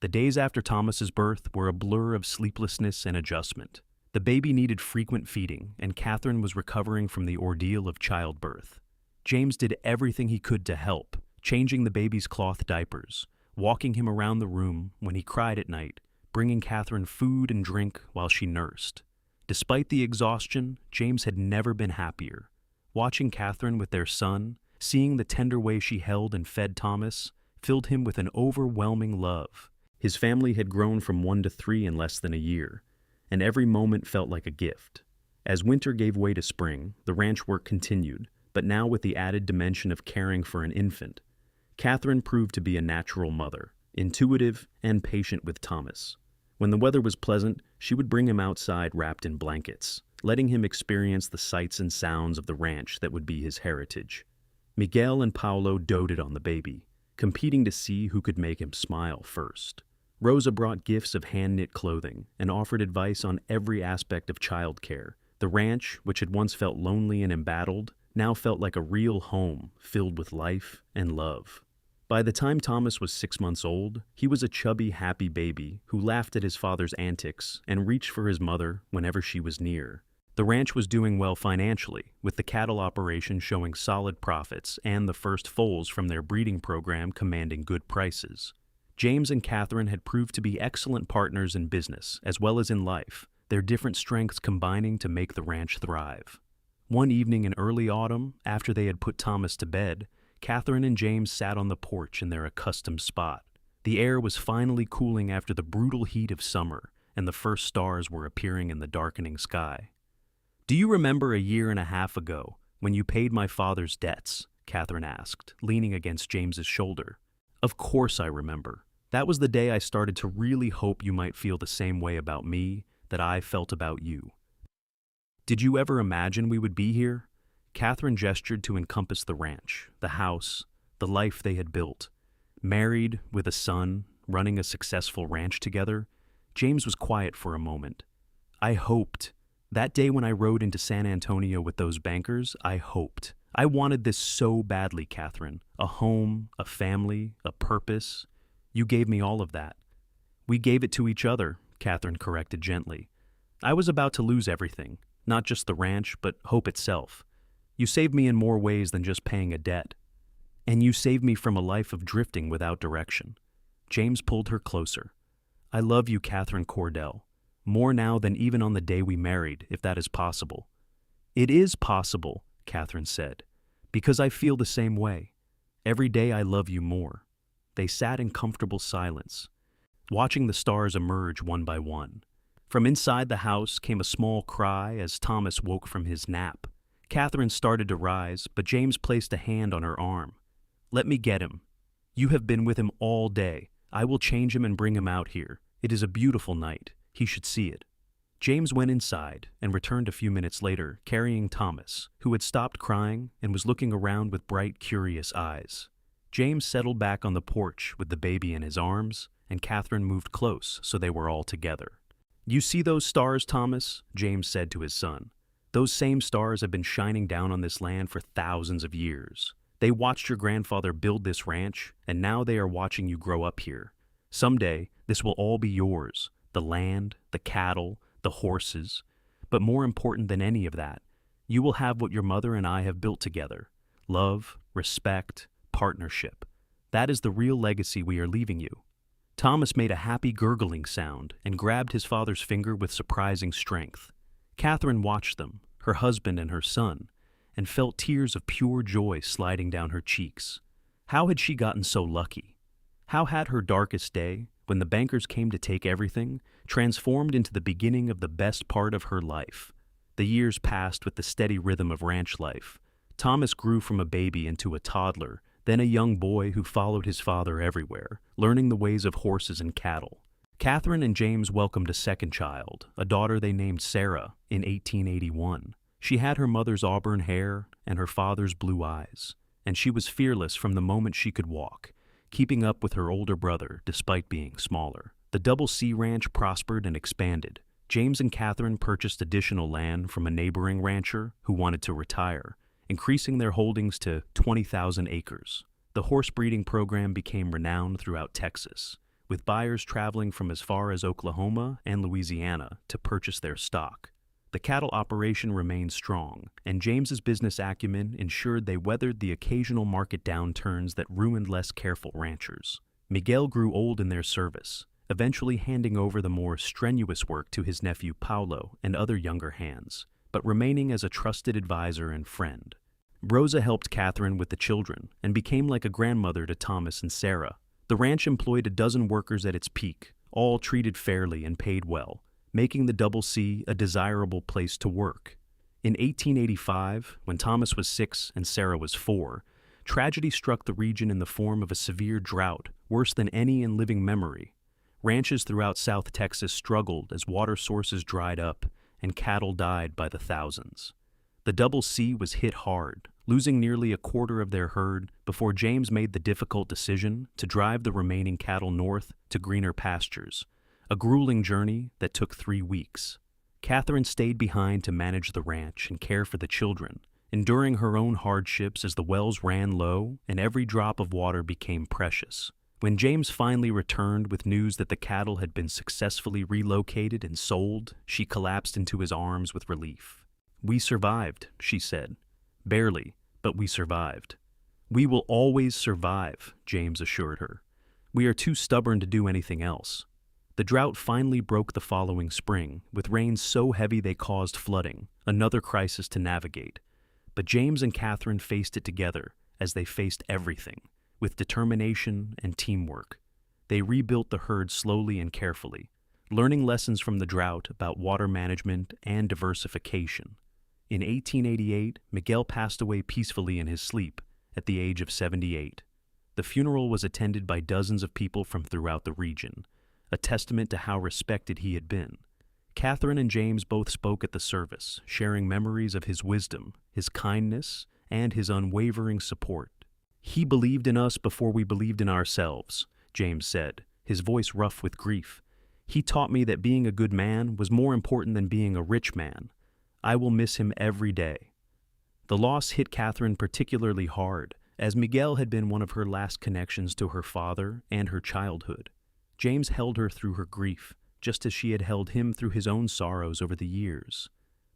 The days after Thomas's birth were a blur of sleeplessness and adjustment. The baby needed frequent feeding, and Catherine was recovering from the ordeal of childbirth. James did everything he could to help, changing the baby's cloth diapers, walking him around the room when he cried at night, bringing Catherine food and drink while she nursed. Despite the exhaustion, James had never been happier. Watching Catherine with their son, seeing the tender way she held and fed Thomas, filled him with an overwhelming love. His family had grown from 1 to 3 in less than a year, and every moment felt like a gift. As winter gave way to spring, the ranch work continued, but now with the added dimension of caring for an infant. Catherine proved to be a natural mother, intuitive and patient with Thomas. When the weather was pleasant, she would bring him outside wrapped in blankets, letting him experience the sights and sounds of the ranch that would be his heritage. Miguel and Paolo doted on the baby, competing to see who could make him smile first. Rosa brought gifts of hand-knit clothing and offered advice on every aspect of childcare. The ranch, which had once felt lonely and embattled, now felt like a real home filled with life and love. By the time Thomas was 6 months old, he was a chubby, happy baby who laughed at his father's antics and reached for his mother whenever she was near. The ranch was doing well financially, with the cattle operation showing solid profits and the first foals from their breeding program commanding good prices. James and Catherine had proved to be excellent partners in business as well as in life, their different strengths combining to make the ranch thrive. One evening in early autumn, after they had put Thomas to bed, Catherine and James sat on the porch in their accustomed spot. The air was finally cooling after the brutal heat of summer, and the first stars were appearing in the darkening sky. "Do you remember a year and a half ago, when you paid my father's debts?" Catherine asked, leaning against James's shoulder. "Of course I remember. That was the day I started to really hope you might feel the same way about me that I felt about you." "Did you ever imagine we would be here?" Catherine gestured to encompass the ranch, the house, the life they had built. Married, with a son, running a successful ranch together, James was quiet for a moment. "I hoped. That day when I rode into San Antonio with those bankers, I hoped. I wanted this so badly, Catherine. A home, a family, a purpose. You gave me all of that." "We gave it to each other," Catherine corrected gently. "I was about to lose everything, not just the ranch, but hope itself. You saved me in more ways than just paying a debt. And you saved me from a life of drifting without direction." James pulled her closer. "I love you, Catherine Cordell. More now than even on the day we married, if that is possible." "It is possible," Catherine said, "because I feel the same way. Every day I love you more." They sat in comfortable silence, watching the stars emerge one by one. From inside the house came a small cry as Thomas woke from his nap. Catherine started to rise, but James placed a hand on her arm. "Let me get him. You have been with him all day. I will change him and bring him out here. It is a beautiful night. He should see it." James went inside and returned a few minutes later carrying Thomas, who had stopped crying and was looking around with bright, curious eyes. James settled back on the porch with the baby in his arms, and Catherine moved close so they were all together. "You see those stars, Thomas?" James said to his son. "Those same stars have been shining down on this land for thousands of years. They watched your grandfather build this ranch, and now they are watching you grow up here. Someday, this will all be yours, the land, the cattle, the horses. But more important than any of that, you will have what your mother and I have built together: love, respect, partnership. That is the real legacy we are leaving you." Thomas made a happy gurgling sound and grabbed his father's finger with surprising strength. Catherine watched them, her husband and her son, and felt tears of pure joy sliding down her cheeks. How had she gotten so lucky? How had her darkest day, when the bankers came to take everything, transformed into the beginning of the best part of her life? The years passed with the steady rhythm of ranch life. Thomas grew from a baby into a toddler, then a young boy who followed his father everywhere, learning the ways of horses and cattle. Catherine and James welcomed a second child, a daughter they named Sarah, in 1881. She had her mother's auburn hair and her father's blue eyes, and she was fearless from the moment she could walk, keeping up with her older brother despite being smaller. The Double C Ranch prospered and expanded. James and Catherine purchased additional land from a neighboring rancher who wanted to retire, increasing their holdings to 20,000 acres. The horse breeding program became renowned throughout Texas, with buyers traveling from as far as Oklahoma and Louisiana to purchase their stock. The cattle operation remained strong, and James's business acumen ensured they weathered the occasional market downturns that ruined less careful ranchers. Miguel grew old in their service, eventually handing over the more strenuous work to his nephew Paulo and other younger hands, but remaining as a trusted advisor and friend. Rosa helped Catherine with the children and became like a grandmother to Thomas and Sarah. The ranch employed a dozen workers at its peak, all treated fairly and paid well, making the Double C a desirable place to work. In 1885, when Thomas was 6 and Sarah was 4, tragedy struck the region in the form of a severe drought, worse than any in living memory. Ranches throughout South Texas struggled as water sources dried up and cattle died by the thousands. The Double C was hit hard, losing nearly a quarter of their herd before James made the difficult decision to drive the remaining cattle north to greener pastures, a grueling journey that took 3 weeks. Catherine stayed behind to manage the ranch and care for the children, enduring her own hardships as the wells ran low and every drop of water became precious. When James finally returned with news that the cattle had been successfully relocated and sold, she collapsed into his arms with relief. "We survived," she said. "Barely, but we survived." "We will always survive," James assured her. "We are too stubborn to do anything else." The drought finally broke the following spring, with rains so heavy they caused flooding, another crisis to navigate. But James and Catherine faced it together, as they faced everything, with determination and teamwork. They rebuilt the herd slowly and carefully, learning lessons from the drought about water management and diversification. In 1888, Miguel passed away peacefully in his sleep at the age of 78. The funeral was attended by dozens of people from throughout the region, a testament to how respected he had been. Catherine and James both spoke at the service, sharing memories of his wisdom, his kindness, and his unwavering support. "He believed in us before we believed in ourselves," James said, his voice rough with grief. "He taught me that being a good man was more important than being a rich man. I will miss him every day." The loss hit Catherine particularly hard, as Miguel had been one of her last connections to her father and her childhood. James held her through her grief, just as she had held him through his own sorrows over the years.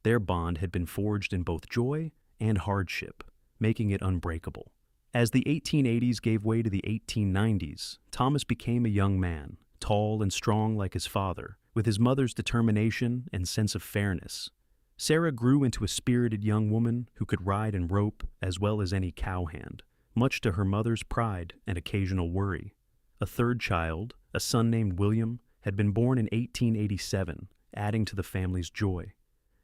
Their bond had been forged in both joy and hardship, making it unbreakable. As the 1880s gave way to the 1890s, Thomas became a young man, tall and strong like his father, with his mother's determination and sense of fairness. Sarah grew into a spirited young woman who could ride and rope as well as any cowhand, much to her mother's pride and occasional worry. A third child, a son named William, had been born in 1887, adding to the family's joy.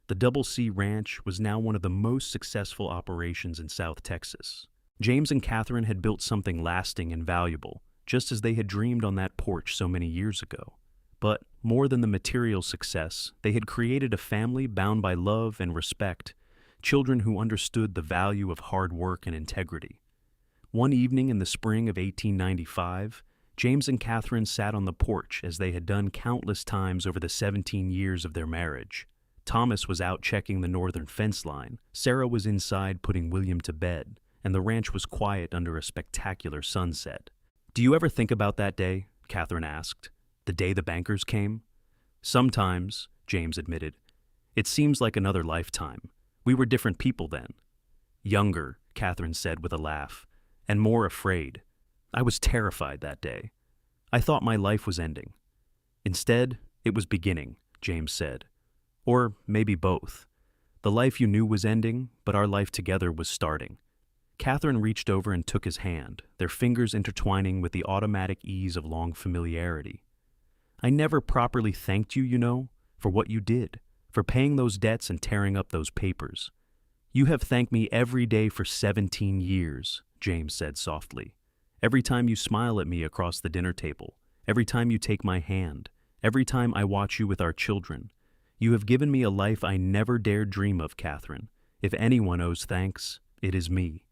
The Double C Ranch was now one of the most successful operations in South Texas. James and Catherine had built something lasting and valuable, just as they had dreamed on that porch so many years ago. But more than the material success, they had created a family bound by love and respect, children who understood the value of hard work and integrity. One evening in the spring of 1895, James and Catherine sat on the porch as they had done countless times over the 17 years of their marriage. Thomas was out checking the northern fence line, Sarah was inside putting William to bed, and the ranch was quiet under a spectacular sunset. "Do you ever think about that day?" Catherine asked. "The day the bankers came?" "Sometimes," James admitted. "It seems like another lifetime. We were different people then." "Younger," Catherine said with a laugh, "and more afraid. I was terrified that day. I thought my life was ending. Instead, it was beginning," James said. "Or maybe both. The life you knew was ending, but our life together was starting." Catherine reached over and took his hand, their fingers intertwining with the automatic ease of long familiarity. "I never properly thanked you, you know, for what you did, for paying those debts and tearing up those papers. You have thanked me every day for 17 years, James said softly. "Every time you smile at me across the dinner table, every time you take my hand, every time I watch you with our children. You have given me a life I never dared dream of, Catherine. If anyone owes thanks, it is me."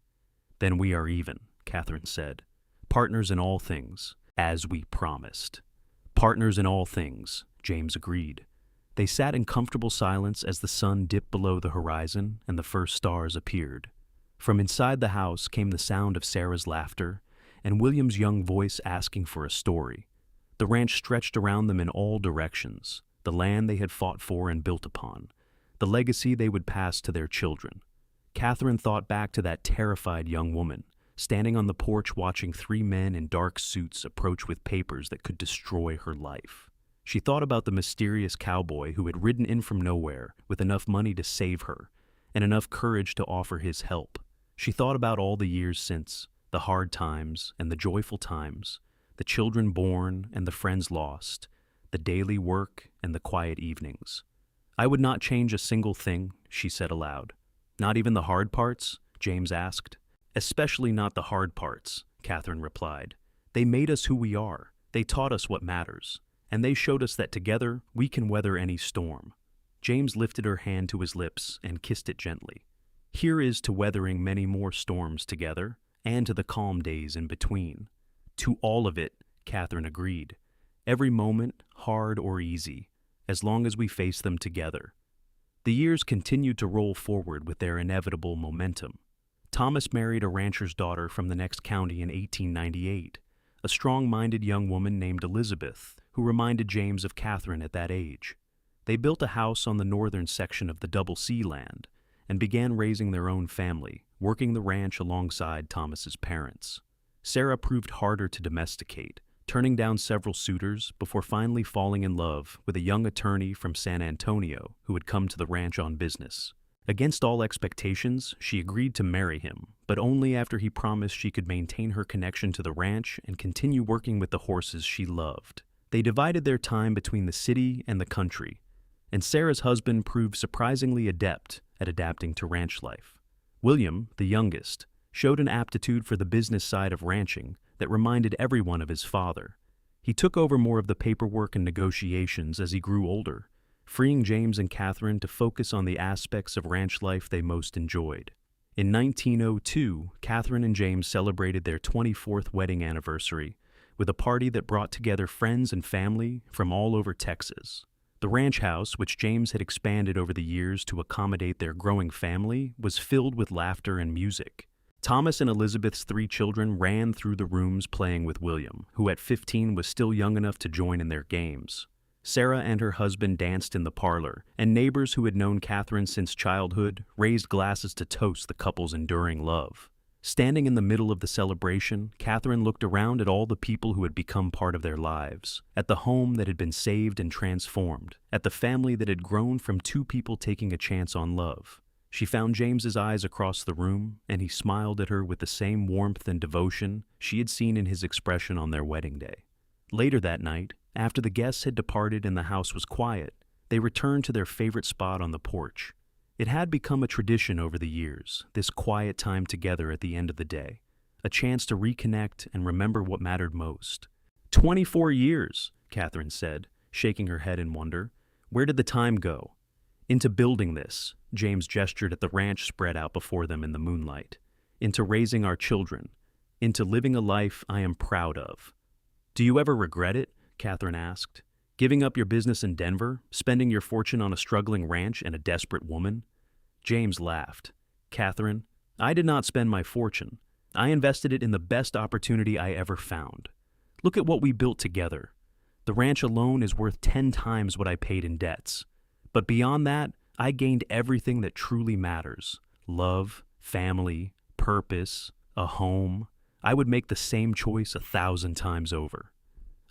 "Then we are even," Catherine said. "Partners in all things, as we promised." "Partners in all things," James agreed. They sat in comfortable silence as the sun dipped below the horizon and the first stars appeared. From inside the house came the sound of Sarah's laughter and William's young voice asking for a story. The ranch stretched around them in all directions, the land they had fought for and built upon, the legacy they would pass to their children. Catherine thought back to that terrified young woman, standing on the porch watching 3 men in dark suits approach with papers that could destroy her life. She thought about the mysterious cowboy who had ridden in from nowhere with enough money to save her and enough courage to offer his help. She thought about all the years since, the hard times and the joyful times, the children born and the friends lost, the daily work and the quiet evenings. "I would not change a single thing," she said aloud. "Not even the hard parts?" James asked. "Especially not the hard parts," Catherine replied. "They made us who we are. They taught us what matters. And they showed us that together we can weather any storm." James lifted her hand to his lips and kissed it gently. "Here is to weathering many more storms together, and to the calm days in between." "To all of it," Catherine agreed. "Every moment, hard or easy, as long as we face them together." The years continued to roll forward with their inevitable momentum. Thomas married a rancher's daughter from the next county in 1898, a strong-minded young woman named Elizabeth, who reminded James of Catherine at that age. They built a house on the northern section of the Double C land and began raising their own family, working the ranch alongside Thomas's parents. Sarah proved harder to domesticate, turning down several suitors before finally falling in love with a young attorney from San Antonio who had come to the ranch on business. Against all expectations, she agreed to marry him, but only after he promised she could maintain her connection to the ranch and continue working with the horses she loved. They divided their time between the city and the country, and Sarah's husband proved surprisingly adept at adapting to ranch life. William, the youngest, showed an aptitude for the business side of ranching that reminded everyone of his father. He took over more of the paperwork and negotiations as he grew older, freeing James and Catherine to focus on the aspects of ranch life they most enjoyed. In 1902, Catherine and James celebrated their 24th wedding anniversary with a party that brought together friends and family from all over Texas. The ranch house, which James had expanded over the years to accommodate their growing family, was filled with laughter and music. Thomas and Elizabeth's 3 children ran through the rooms playing with William, who at 15 was still young enough to join in their games. Sarah and her husband danced in the parlor, and neighbors who had known Catherine since childhood raised glasses to toast the couple's enduring love. Standing in the middle of the celebration, Catherine looked around at all the people who had become part of their lives, at the home that had been saved and transformed, at the family that had grown from 2 people taking a chance on love. She found James's eyes across the room, and he smiled at her with the same warmth and devotion she had seen in his expression on their wedding day. Later that night, after the guests had departed and the house was quiet, they returned to their favorite spot on the porch. It had become a tradition over the years, this quiet time together at the end of the day, a chance to reconnect and remember what mattered most. 24 years, Catherine said, shaking her head in wonder. Where did the time go? Into building this, James gestured at the ranch spread out before them in the moonlight. Into raising our children. Into living a life I am proud of. Do you ever regret it? Catherine asked. Giving up your business in Denver, spending your fortune on a struggling ranch and a desperate woman? James laughed. Catherine, I did not spend my fortune. I invested it in the best opportunity I ever found. Look at what we built together. The ranch alone is worth 10 times what I paid in debts. But beyond that, I gained everything that truly matters. Love, family, purpose, a home. I would make the same choice 1,000 times over.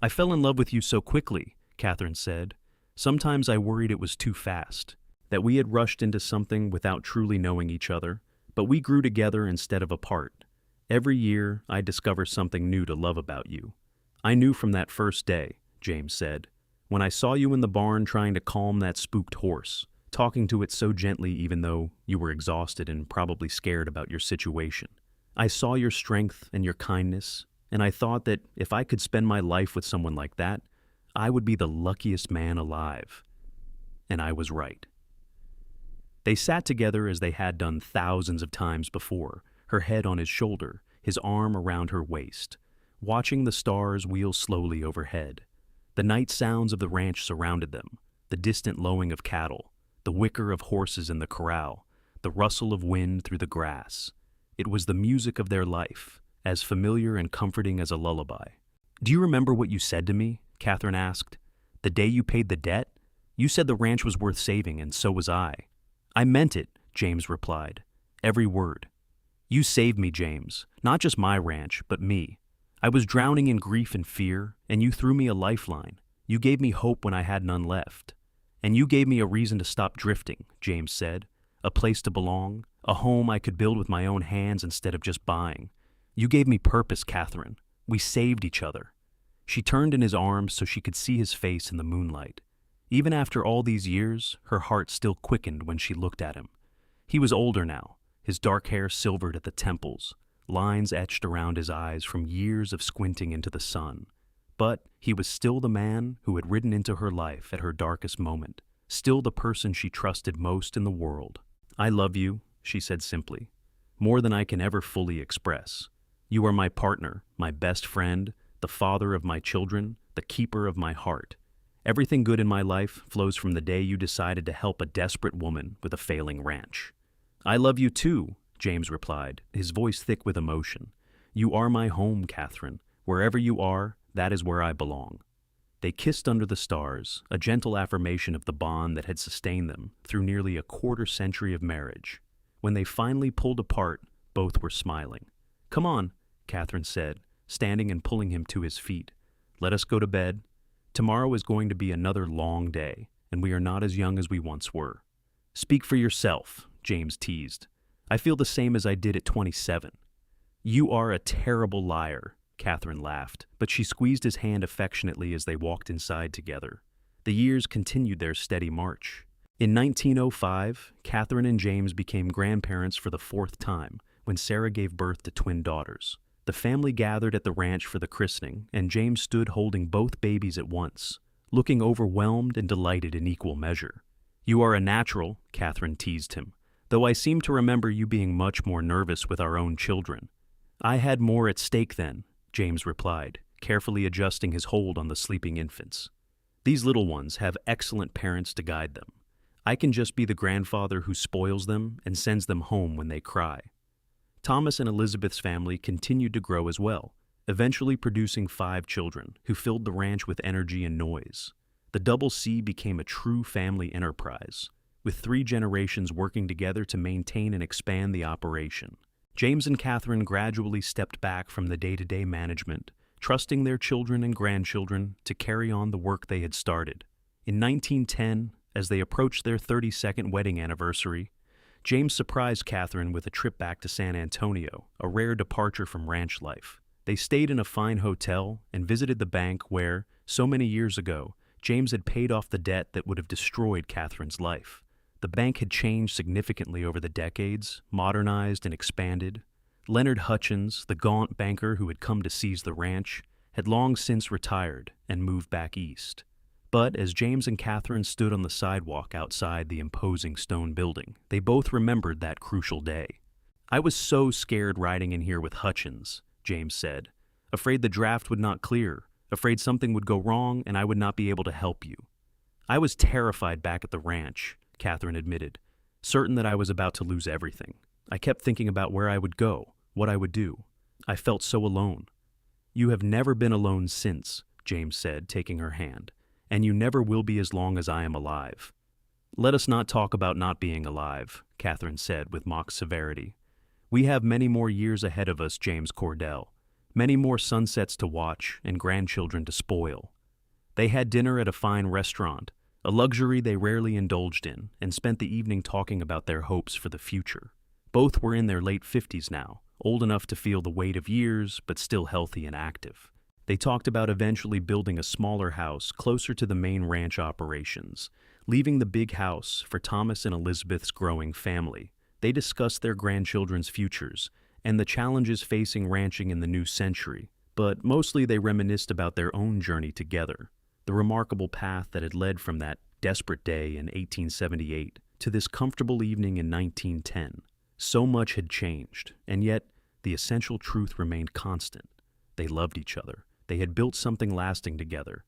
I fell in love with you so quickly, Catherine said. Sometimes I worried it was too fast, that we had rushed into something without truly knowing each other, but we grew together instead of apart. Every year, I discover something new to love about you. I knew from that first day, James said, when I saw you in the barn trying to calm that spooked horse, talking to it so gently even though you were exhausted and probably scared about your situation. I saw your strength and your kindness, and I thought that if I could spend my life with someone like that, I would be the luckiest man alive. And I was right. They sat together as they had done thousands of times before, her head on his shoulder, his arm around her waist, watching the stars wheel slowly overhead. The night sounds of the ranch surrounded them, the distant lowing of cattle, the whicker of horses in the corral, the rustle of wind through the grass. It was the music of their life, as familiar and comforting as a lullaby. Do you remember what you said to me? Catherine asked. The day you paid the debt? You said the ranch was worth saving, and so was I. I meant it, James replied. Every word. You saved me, James. Not just my ranch, but me. I was drowning in grief and fear, and you threw me a lifeline. You gave me hope when I had none left. And you gave me a reason to stop drifting, James said. A place to belong, a home I could build with my own hands instead of just buying. You gave me purpose, Catherine. We saved each other. She turned in his arms so she could see his face in the moonlight. Even after all these years, her heart still quickened when she looked at him. He was older now, his dark hair silvered at the temples, lines etched around his eyes from years of squinting into the sun. But he was still the man who had ridden into her life at her darkest moment, still the person she trusted most in the world. I love you, she said simply, more than I can ever fully express. You are my partner, my best friend, the father of my children, the keeper of my heart. Everything good in my life flows from the day you decided to help a desperate woman with a failing ranch." "I love you too," James replied, his voice thick with emotion. "You are my home, Catherine. Wherever you are, that is where I belong." They kissed under the stars, a gentle affirmation of the bond that had sustained them through nearly a quarter-century of marriage. When they finally pulled apart, both were smiling. "Come on," Catherine said, standing and pulling him to his feet. "Let us go to bed. Tomorrow is going to be another long day, and we are not as young as we once were." "Speak for yourself," James teased. "I feel the same as I did at 27. "You are a terrible liar," Catherine laughed, but she squeezed his hand affectionately as they walked inside together. The years continued their steady march. In 1905, Catherine and James became grandparents for the fourth time when Sarah gave birth to twin daughters. The family gathered at the ranch for the christening, and James stood holding both babies at once, looking overwhelmed and delighted in equal measure. "You are a natural," Catherine teased him, "though I seem to remember you being much more nervous with our own children." "I had more at stake then," James replied, carefully adjusting his hold on the sleeping infants. "These little ones have excellent parents to guide them. I can just be the grandfather who spoils them and sends them home when they cry." Thomas and Elizabeth's family continued to grow as well, eventually producing 5 children who filled the ranch with energy and noise. The Double C became a true family enterprise, with 3 generations working together to maintain and expand the operation. James and Catherine gradually stepped back from the day-to-day management, trusting their children and grandchildren to carry on the work they had started. In 1910, as they approached their 32nd wedding anniversary, James surprised Catherine with a trip back to San Antonio, a rare departure from ranch life. They stayed in a fine hotel and visited the bank where, so many years ago, James had paid off the debt that would have destroyed Catherine's life. The bank had changed significantly over the decades, modernized and expanded. Leonard Hutchins, the gaunt banker who had come to seize the ranch, had long since retired and moved back east. But as James and Catherine stood on the sidewalk outside the imposing stone building, they both remembered that crucial day. "I was so scared riding in here with Hutchins," James said, "afraid the draft would not clear, afraid something would go wrong and I would not be able to help you." "I was terrified back at the ranch," Catherine admitted, certain that I was about to lose everything. "I kept thinking about where I would go, what I would do. I felt so alone." "You have never been alone since," James said, taking her hand, "and you never will be as long as I am alive." "Let us not talk about not being alive," Catherine said with mock severity. "We have many more years ahead of us, James Cordell, many more sunsets to watch and grandchildren to spoil." They had dinner at a fine restaurant, a luxury they rarely indulged in, and spent the evening talking about their hopes for the future. Both were in their late 50s now, old enough to feel the weight of years, but still healthy and active. They talked about eventually building a smaller house closer to the main ranch operations, leaving the big house for Thomas and Elizabeth's growing family. They discussed their grandchildren's futures and the challenges facing ranching in the new century, but mostly they reminisced about their own journey together. The remarkable path that had led from that desperate day in 1878 to this comfortable evening in 1910. So much had changed, and yet the essential truth remained constant. They loved each other. They had built something lasting together,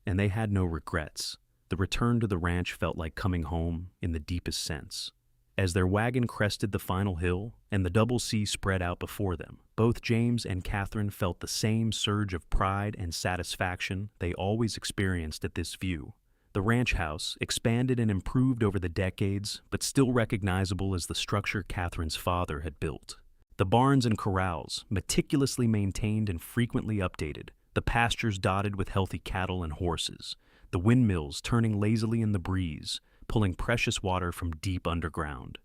and they had no regrets. The return to the ranch felt like coming home in the deepest sense. As their wagon crested the final hill and the Double C spread out before them, both James and Catherine felt the same surge of pride and satisfaction they always experienced at this view. The ranch house, expanded and improved over the decades, but still recognizable as the structure Catherine's father had built. The barns and corrals, meticulously maintained and frequently updated, the pastures dotted with healthy cattle and horses, the windmills turning lazily in the breeze, pulling precious water from deep underground.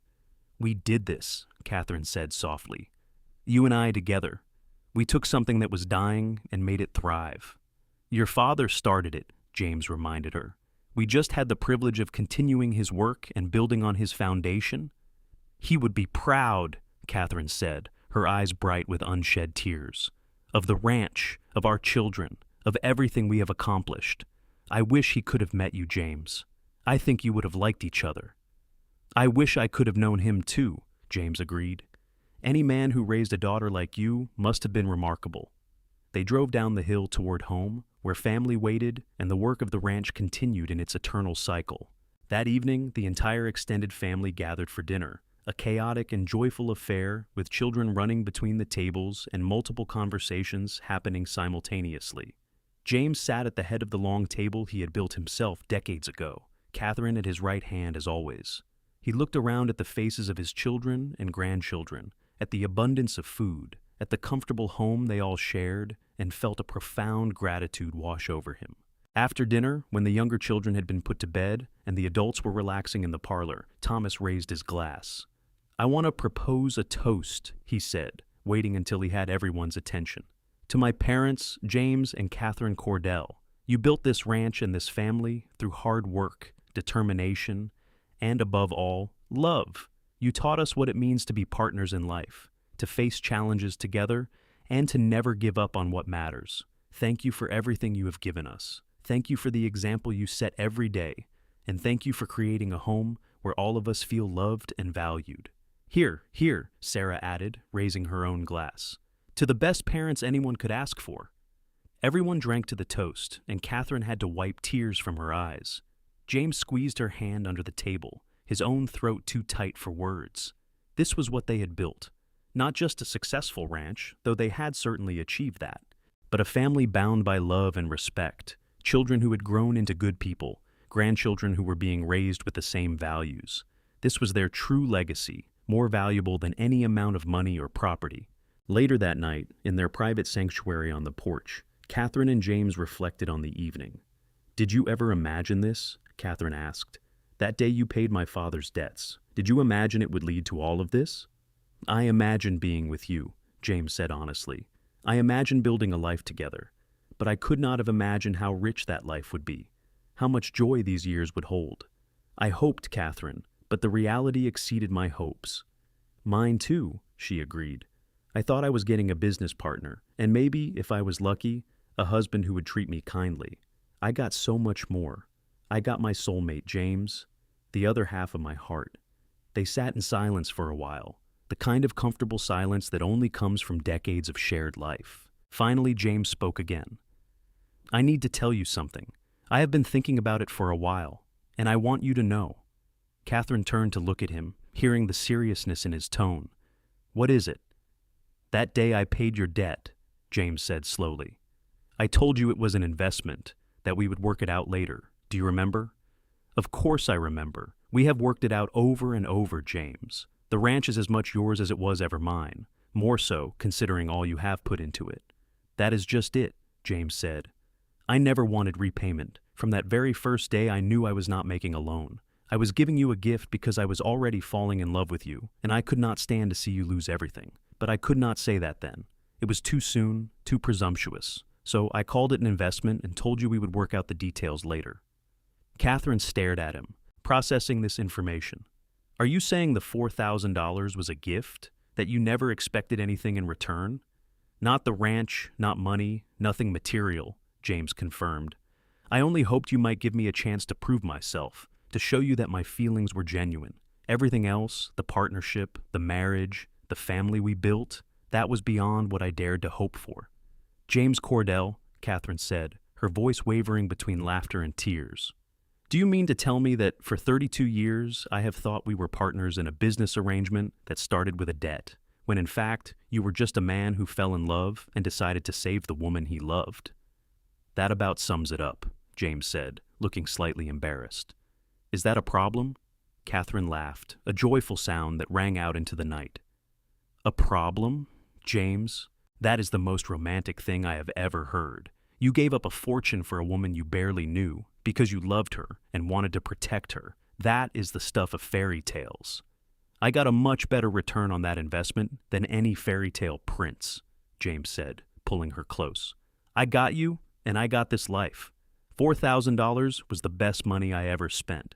"We did this," Catherine said softly. "You and I together. We took something that was dying and made it thrive." "Your father started it," James reminded her. "We just had the privilege of continuing his work and building on his foundation." "He would be proud," Catherine said, her eyes bright with unshed tears. "Of the ranch, of our children, of everything we have accomplished. I wish he could have met you, James. I think you would have liked each other." "I wish I could have known him too," James agreed. "Any man who raised a daughter like you must have been remarkable." They drove down the hill toward home, where family waited and the work of the ranch continued in its eternal cycle. That evening, the entire extended family gathered for dinner, a chaotic and joyful affair with children running between the tables and multiple conversations happening simultaneously. James sat at the head of the long table he had built himself decades ago, Catherine at his right hand as always. He looked around at the faces of his children and grandchildren, at the abundance of food, at the comfortable home they all shared, and felt a profound gratitude wash over him. After dinner, when the younger children had been put to bed and the adults were relaxing in the parlor, Thomas raised his glass. "I want to propose a toast," he said, waiting until he had everyone's attention. "To my parents, James and Catherine Cordell. You built this ranch and this family through hard work, determination, and above all, love. You taught us what it means to be partners in life, to face challenges together, and to never give up on what matters. Thank you for everything you have given us. Thank you for the example you set every day, and thank you for creating a home where all of us feel loved and valued." "Here, here," Sarah added, raising her own glass. "To the best parents anyone could ask for." Everyone drank to the toast, and Catherine had to wipe tears from her eyes. James squeezed her hand under the table, his own throat too tight for words. This was what they had built. Not just a successful ranch, though they had certainly achieved that, but a family bound by love and respect, children who had grown into good people, grandchildren who were being raised with the same values. This was their true legacy, more valuable than any amount of money or property. Later that night, in their private sanctuary on the porch, Catherine and James reflected on the evening. "Did you ever imagine this?" Catherine asked. "That day you paid my father's debts. Did you imagine it would lead to all of this?" "I imagined being with you," James said honestly. "I imagined building a life together. But I could not have imagined how rich that life would be, how much joy these years would hold. I hoped, Catherine, but the reality exceeded my hopes." "Mine too," she agreed. "I thought I was getting a business partner, and maybe, if I was lucky, a husband who would treat me kindly. I got so much more. I got my soulmate, James, the other half of my heart." They sat in silence for a while, the kind of comfortable silence that only comes from decades of shared life. Finally, James spoke again. "I need to tell you something. I have been thinking about it for a while, and I want you to know." Catherine turned to look at him, hearing the seriousness in his tone. "What is it?" "That day I paid your debt," James said slowly. "I told you it was an investment, that we would work it out later. Do you remember?" "Of course I remember. We have worked it out over and over, James. The ranch is as much yours as it was ever mine, more so considering all you have put into it." "That is just it," James said. "I never wanted repayment. From that very first day I knew I was not making a loan. I was giving you a gift because I was already falling in love with you, and I could not stand to see you lose everything. But I could not say that then. It was too soon, too presumptuous. So I called it an investment and told you we would work out the details later." Catherine stared at him, processing this information. "Are you saying the $4,000 was a gift? That you never expected anything in return?" "Not the ranch, not money, nothing material," James confirmed. "I only hoped you might give me a chance to prove myself, to show you that my feelings were genuine. Everything else, the partnership, the marriage, the family we built, that was beyond what I dared to hope for." "James Cordell," Catherine said, her voice wavering between laughter and tears. "Do you mean to tell me that for 32 years I have thought we were partners in a business arrangement that started with a debt, when in fact you were just a man who fell in love and decided to save the woman he loved?" "That about sums it up," James said, looking slightly embarrassed. "Is that a problem?" Catherine laughed, a joyful sound that rang out into the night. "A problem? James, that is the most romantic thing I have ever heard. You gave up a fortune for a woman you barely knew because you loved her and wanted to protect her. That is the stuff of fairy tales. I got a much better return on that investment than any fairy tale prince," James said, pulling her close. "I got you, and I got this life. $4,000 was the best money I ever spent."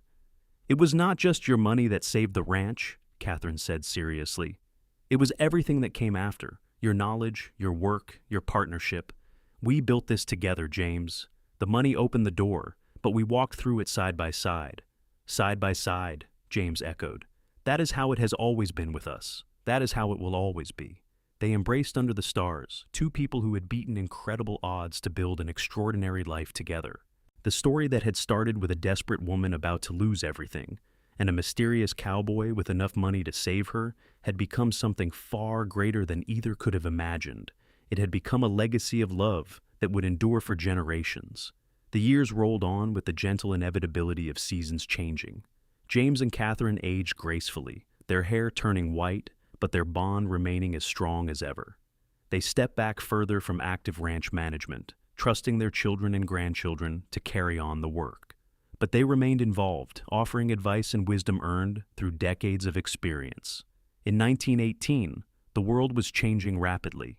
"It was not just your money that saved the ranch," Catherine said seriously. "It was everything that came after, your knowledge, your work, your partnership. We built this together, James. The money opened the door, but we walked through it side by side." "Side by side," James echoed. "That is how it has always been with us. That is how it will always be." They embraced under the stars, two people who had beaten incredible odds to build an extraordinary life together. The story that had started with a desperate woman about to lose everything, and a mysterious cowboy with enough money to save her, had become something far greater than either could have imagined. It had become a legacy of love that would endure for generations. The years rolled on with the gentle inevitability of seasons changing. James and Catherine aged gracefully, their hair turning white, but their bond remaining as strong as ever. They stepped back further from active ranch management, trusting their children and grandchildren to carry on the work. But they remained involved, offering advice and wisdom earned through decades of experience. In 1918, the world was changing rapidly.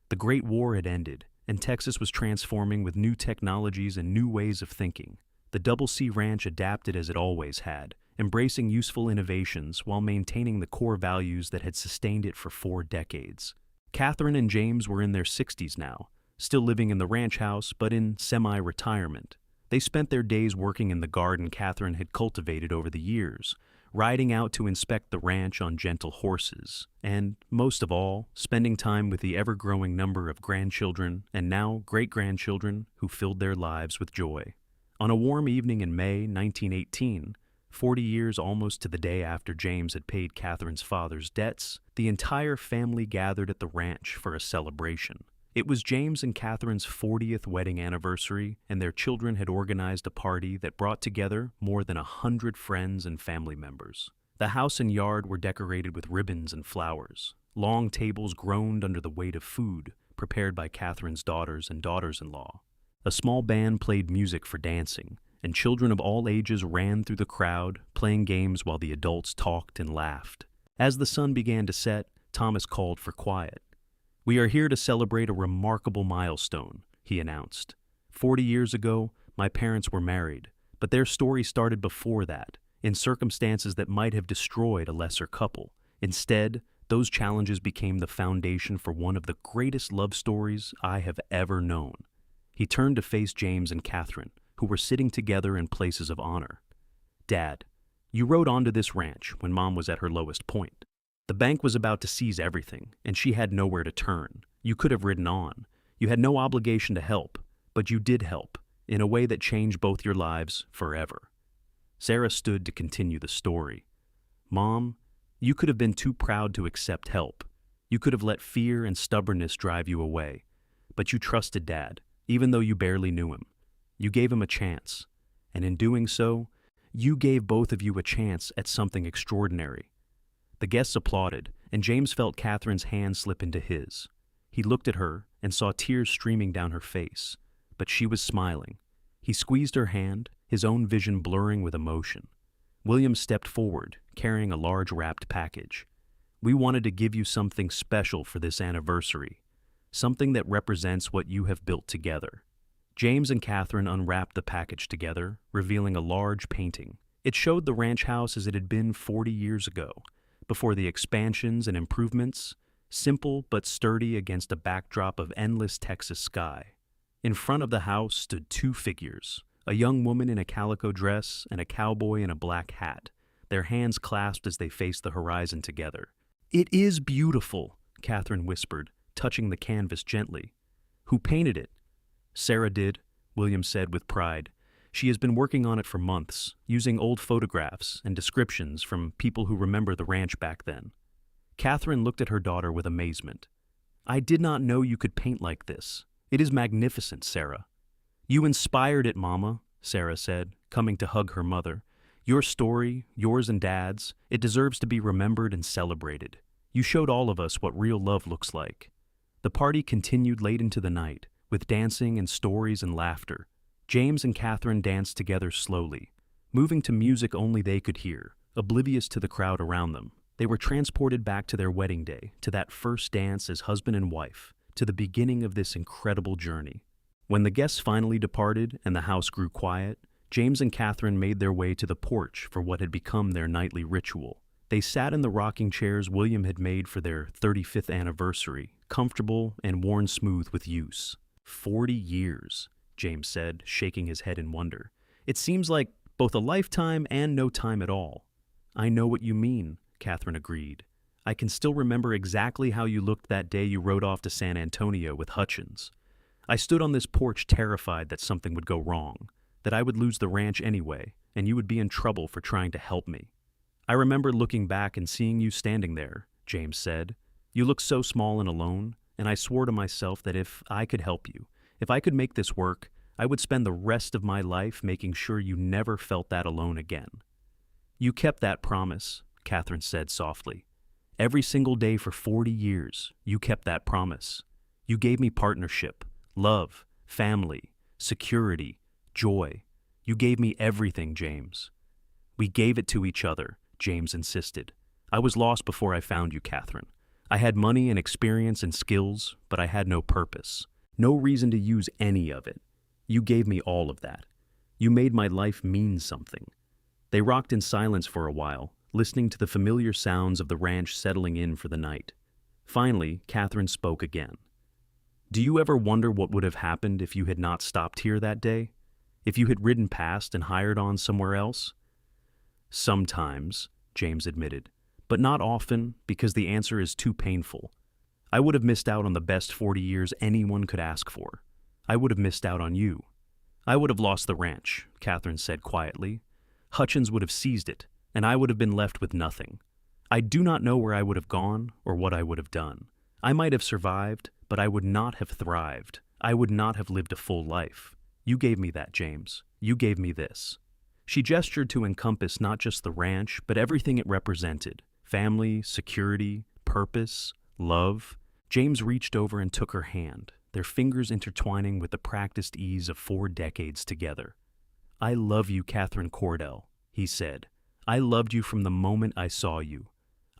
The Great War had ended, and Texas was transforming with new technologies and new ways of thinking. The Double C Ranch adapted as it always had, embracing useful innovations while maintaining the core values that had sustained it for 4 decades. Catherine and James were in their 60s now, still living in the ranch house but in semi-retirement. They spent their days working in the garden Catherine had cultivated over the years, riding out to inspect the ranch on gentle horses, and, most of all, spending time with the ever-growing number of grandchildren and now great-grandchildren who filled their lives with joy. On a warm evening in May 1918, 40 years almost to the day after James had paid Catherine's father's debts, the entire family gathered at the ranch for a celebration. It was James and Catherine's 40th wedding anniversary, and their children had organized a party that brought together more than 100 friends and family members. The house and yard were decorated with ribbons and flowers. Long tables groaned under the weight of food, prepared by Catherine's daughters and daughters-in-law. A small band played music for dancing, and children of all ages ran through the crowd, playing games while the adults talked and laughed. As the sun began to set, Thomas called for quiet. "We are here to celebrate a remarkable milestone," he announced. 40 years ago, my parents were married, but their story started before that, in circumstances that might have destroyed a lesser couple. Instead, those challenges became the foundation for one of the greatest love stories I have ever known. He turned to face James and Catherine, who were sitting together in places of honor. "Dad, you rode onto this ranch when Mom was at her lowest point. The bank was about to seize everything, and she had nowhere to turn. You could have ridden on. You had no obligation to help, but you did help, in a way that changed both your lives forever." Sarah stood to continue the story. "Mom, you could have been too proud to accept help. You could have let fear and stubbornness drive you away. But you trusted Dad, even though you barely knew him. You gave him a chance, and in doing so, you gave both of you a chance at something extraordinary." The guests applauded, and James felt Catherine's hand slip into his. He looked at her and saw tears streaming down her face, but she was smiling. He squeezed her hand, his own vision blurring with emotion. William stepped forward, carrying a large wrapped package. "We wanted to give you something special for this anniversary, something that represents what you have built together." James and Catherine unwrapped the package together, revealing a large painting. It showed the ranch house as it had been 40 years ago, before the expansions and improvements, simple but sturdy against a backdrop of endless Texas sky. In front of the house stood 2 figures, a young woman in a calico dress and a cowboy in a black hat, their hands clasped as they faced the horizon together. "It is beautiful," Catherine whispered, touching the canvas gently. "Who painted it?" "Sarah did," William said with pride. "She has been working on it for months, using old photographs and descriptions from people who remember the ranch back then." Catherine looked at her daughter with amazement. "I did not know you could paint like this. It is magnificent, Sarah." "You inspired it, Mama," Sarah said, coming to hug her mother. "Your story, yours and Dad's, it deserves to be remembered and celebrated. You showed all of us what real love looks like." The party continued late into the night, with dancing and stories and laughter. James and Catherine danced together slowly, moving to music only they could hear, oblivious to the crowd around them. They were transported back to their wedding day, to that first dance as husband and wife, to the beginning of this incredible journey. When the guests finally departed and the house grew quiet, James and Catherine made their way to the porch for what had become their nightly ritual. They sat in the rocking chairs William had made for their 35th anniversary, comfortable and worn smooth with use. 40 years, James said, shaking his head in wonder. "It seems like both a lifetime and no time at all." "I know what you mean," Catherine agreed. I can still remember exactly how you looked that day you rode off to San Antonio with Hutchins. I stood on this porch terrified that something would go wrong, that I would lose the ranch anyway, and you would be in trouble for trying to help me. I remember looking back and seeing you standing there, James said. You looked so small and alone, and I swore to myself that if I could help you, if I could make this work, I would spend the rest of my life making sure you never felt that alone again. You kept that promise, Catherine said softly. Every single day for 40 years, you kept that promise. You gave me partnership, love, family, security, joy. You gave me everything, James. We gave it to each other, James insisted. I was lost before I found you, Catherine. I had money and experience and skills, but I had no purpose, no reason to use any of it. You gave me all of that. You made my life mean something. They rocked in silence for a while, listening to the familiar sounds of the ranch settling in for the night. Finally, Catherine spoke again. Do you ever wonder what would have happened if you had not stopped here that day? If you had ridden past and hired on somewhere else? Sometimes, James admitted, but not often because the answer is too painful. I would have missed out on the best 40 years anyone could ask for. I would have missed out on you. I would have lost the ranch, Catherine said quietly. Hutchins would have seized it, and I would have been left with nothing. I do not know where I would have gone or what I would have done. I might have survived, but I would not have thrived. I would not have lived a full life. You gave me that, James. You gave me this. She gestured to encompass not just the ranch, but everything it represented. Family, security, purpose, love. James reached over and took her hand, their fingers intertwining with the practiced ease of 4 decades together. I love you, Catherine Cordell, he said. I loved you from the moment I saw you.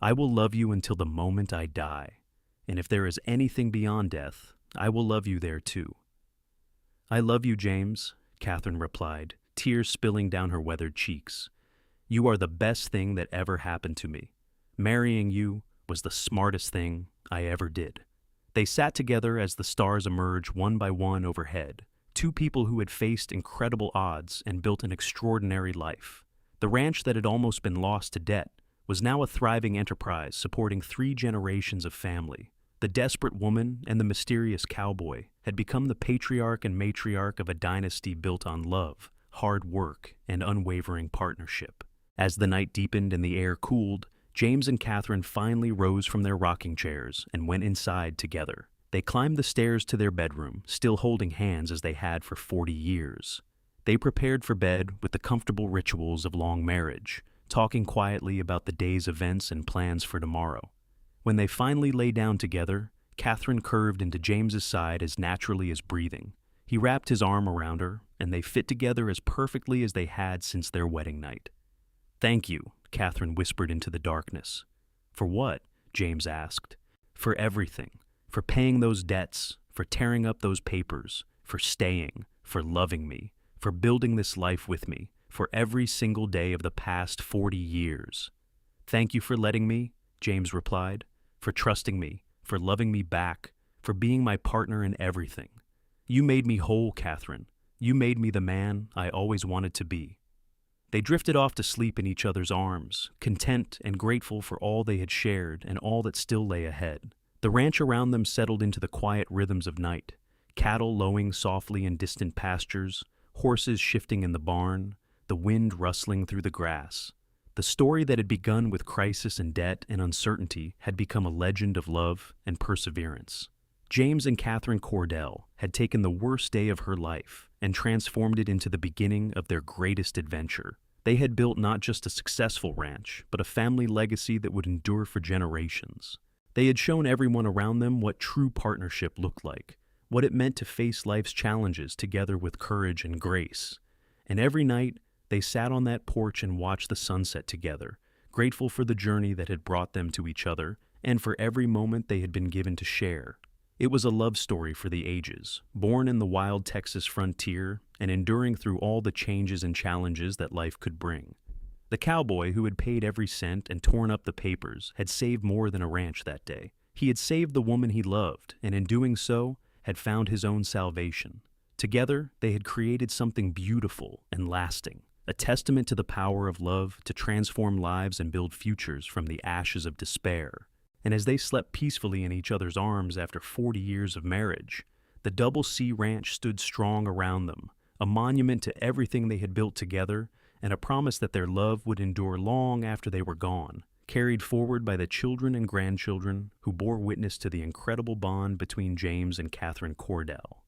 I will love you until the moment I die. And if there is anything beyond death, I will love you there too. I love you, James, Catherine replied, tears spilling down her weathered cheeks. You are the best thing that ever happened to me. Marrying you was the smartest thing I ever did. They sat together as the stars emerged one by one overhead, 2 people who had faced incredible odds and built an extraordinary life. The ranch that had almost been lost to debt was now a thriving enterprise supporting 3 generations of family. The desperate woman and the mysterious cowboy had become the patriarch and matriarch of a dynasty built on love, hard work, and unwavering partnership. As the night deepened and the air cooled, James and Catherine finally rose from their rocking chairs and went inside together. They climbed the stairs to their bedroom, still holding hands as they had for 40 years. They prepared for bed with the comfortable rituals of long marriage, talking quietly about the day's events and plans for tomorrow. When they finally lay down together, Catherine curved into James's side as naturally as breathing. He wrapped his arm around her, and they fit together as perfectly as they had since their wedding night. Thank you, Catherine whispered into the darkness. For what? James asked. For everything. For paying those debts, for tearing up those papers, for staying, for loving me, for building this life with me, for every single day of the past 40 years. Thank you for letting me, James replied, for trusting me, for loving me back, for being my partner in everything. You made me whole, Catherine. You made me the man I always wanted to be. They drifted off to sleep in each other's arms, content and grateful for all they had shared and all that still lay ahead. The ranch around them settled into the quiet rhythms of night, cattle lowing softly in distant pastures, horses shifting in the barn, the wind rustling through the grass. The story that had begun with crisis and debt and uncertainty had become a legend of love and perseverance. James and Catherine Cordell had taken the worst day of her life and transformed it into the beginning of their greatest adventure. They had built not just a successful ranch, but a family legacy that would endure for generations. They had shown everyone around them what true partnership looked like, what it meant to face life's challenges together with courage and grace. And every night, they sat on that porch and watched the sunset together, grateful for the journey that had brought them to each other and for every moment they had been given to share. It was a love story for the ages, born in the wild Texas frontier and enduring through all the changes and challenges that life could bring. The cowboy who had paid every cent and torn up the papers had saved more than a ranch that day. He had saved the woman he loved, and in doing so, had found his own salvation. Together, they had created something beautiful and lasting, a testament to the power of love to transform lives and build futures from the ashes of despair. And as they slept peacefully in each other's arms after 40 years of marriage, the Double C Ranch stood strong around them, a monument to everything they had built together and a promise that their love would endure long after they were gone, carried forward by the children and grandchildren who bore witness to the incredible bond between James and Catherine Cordell.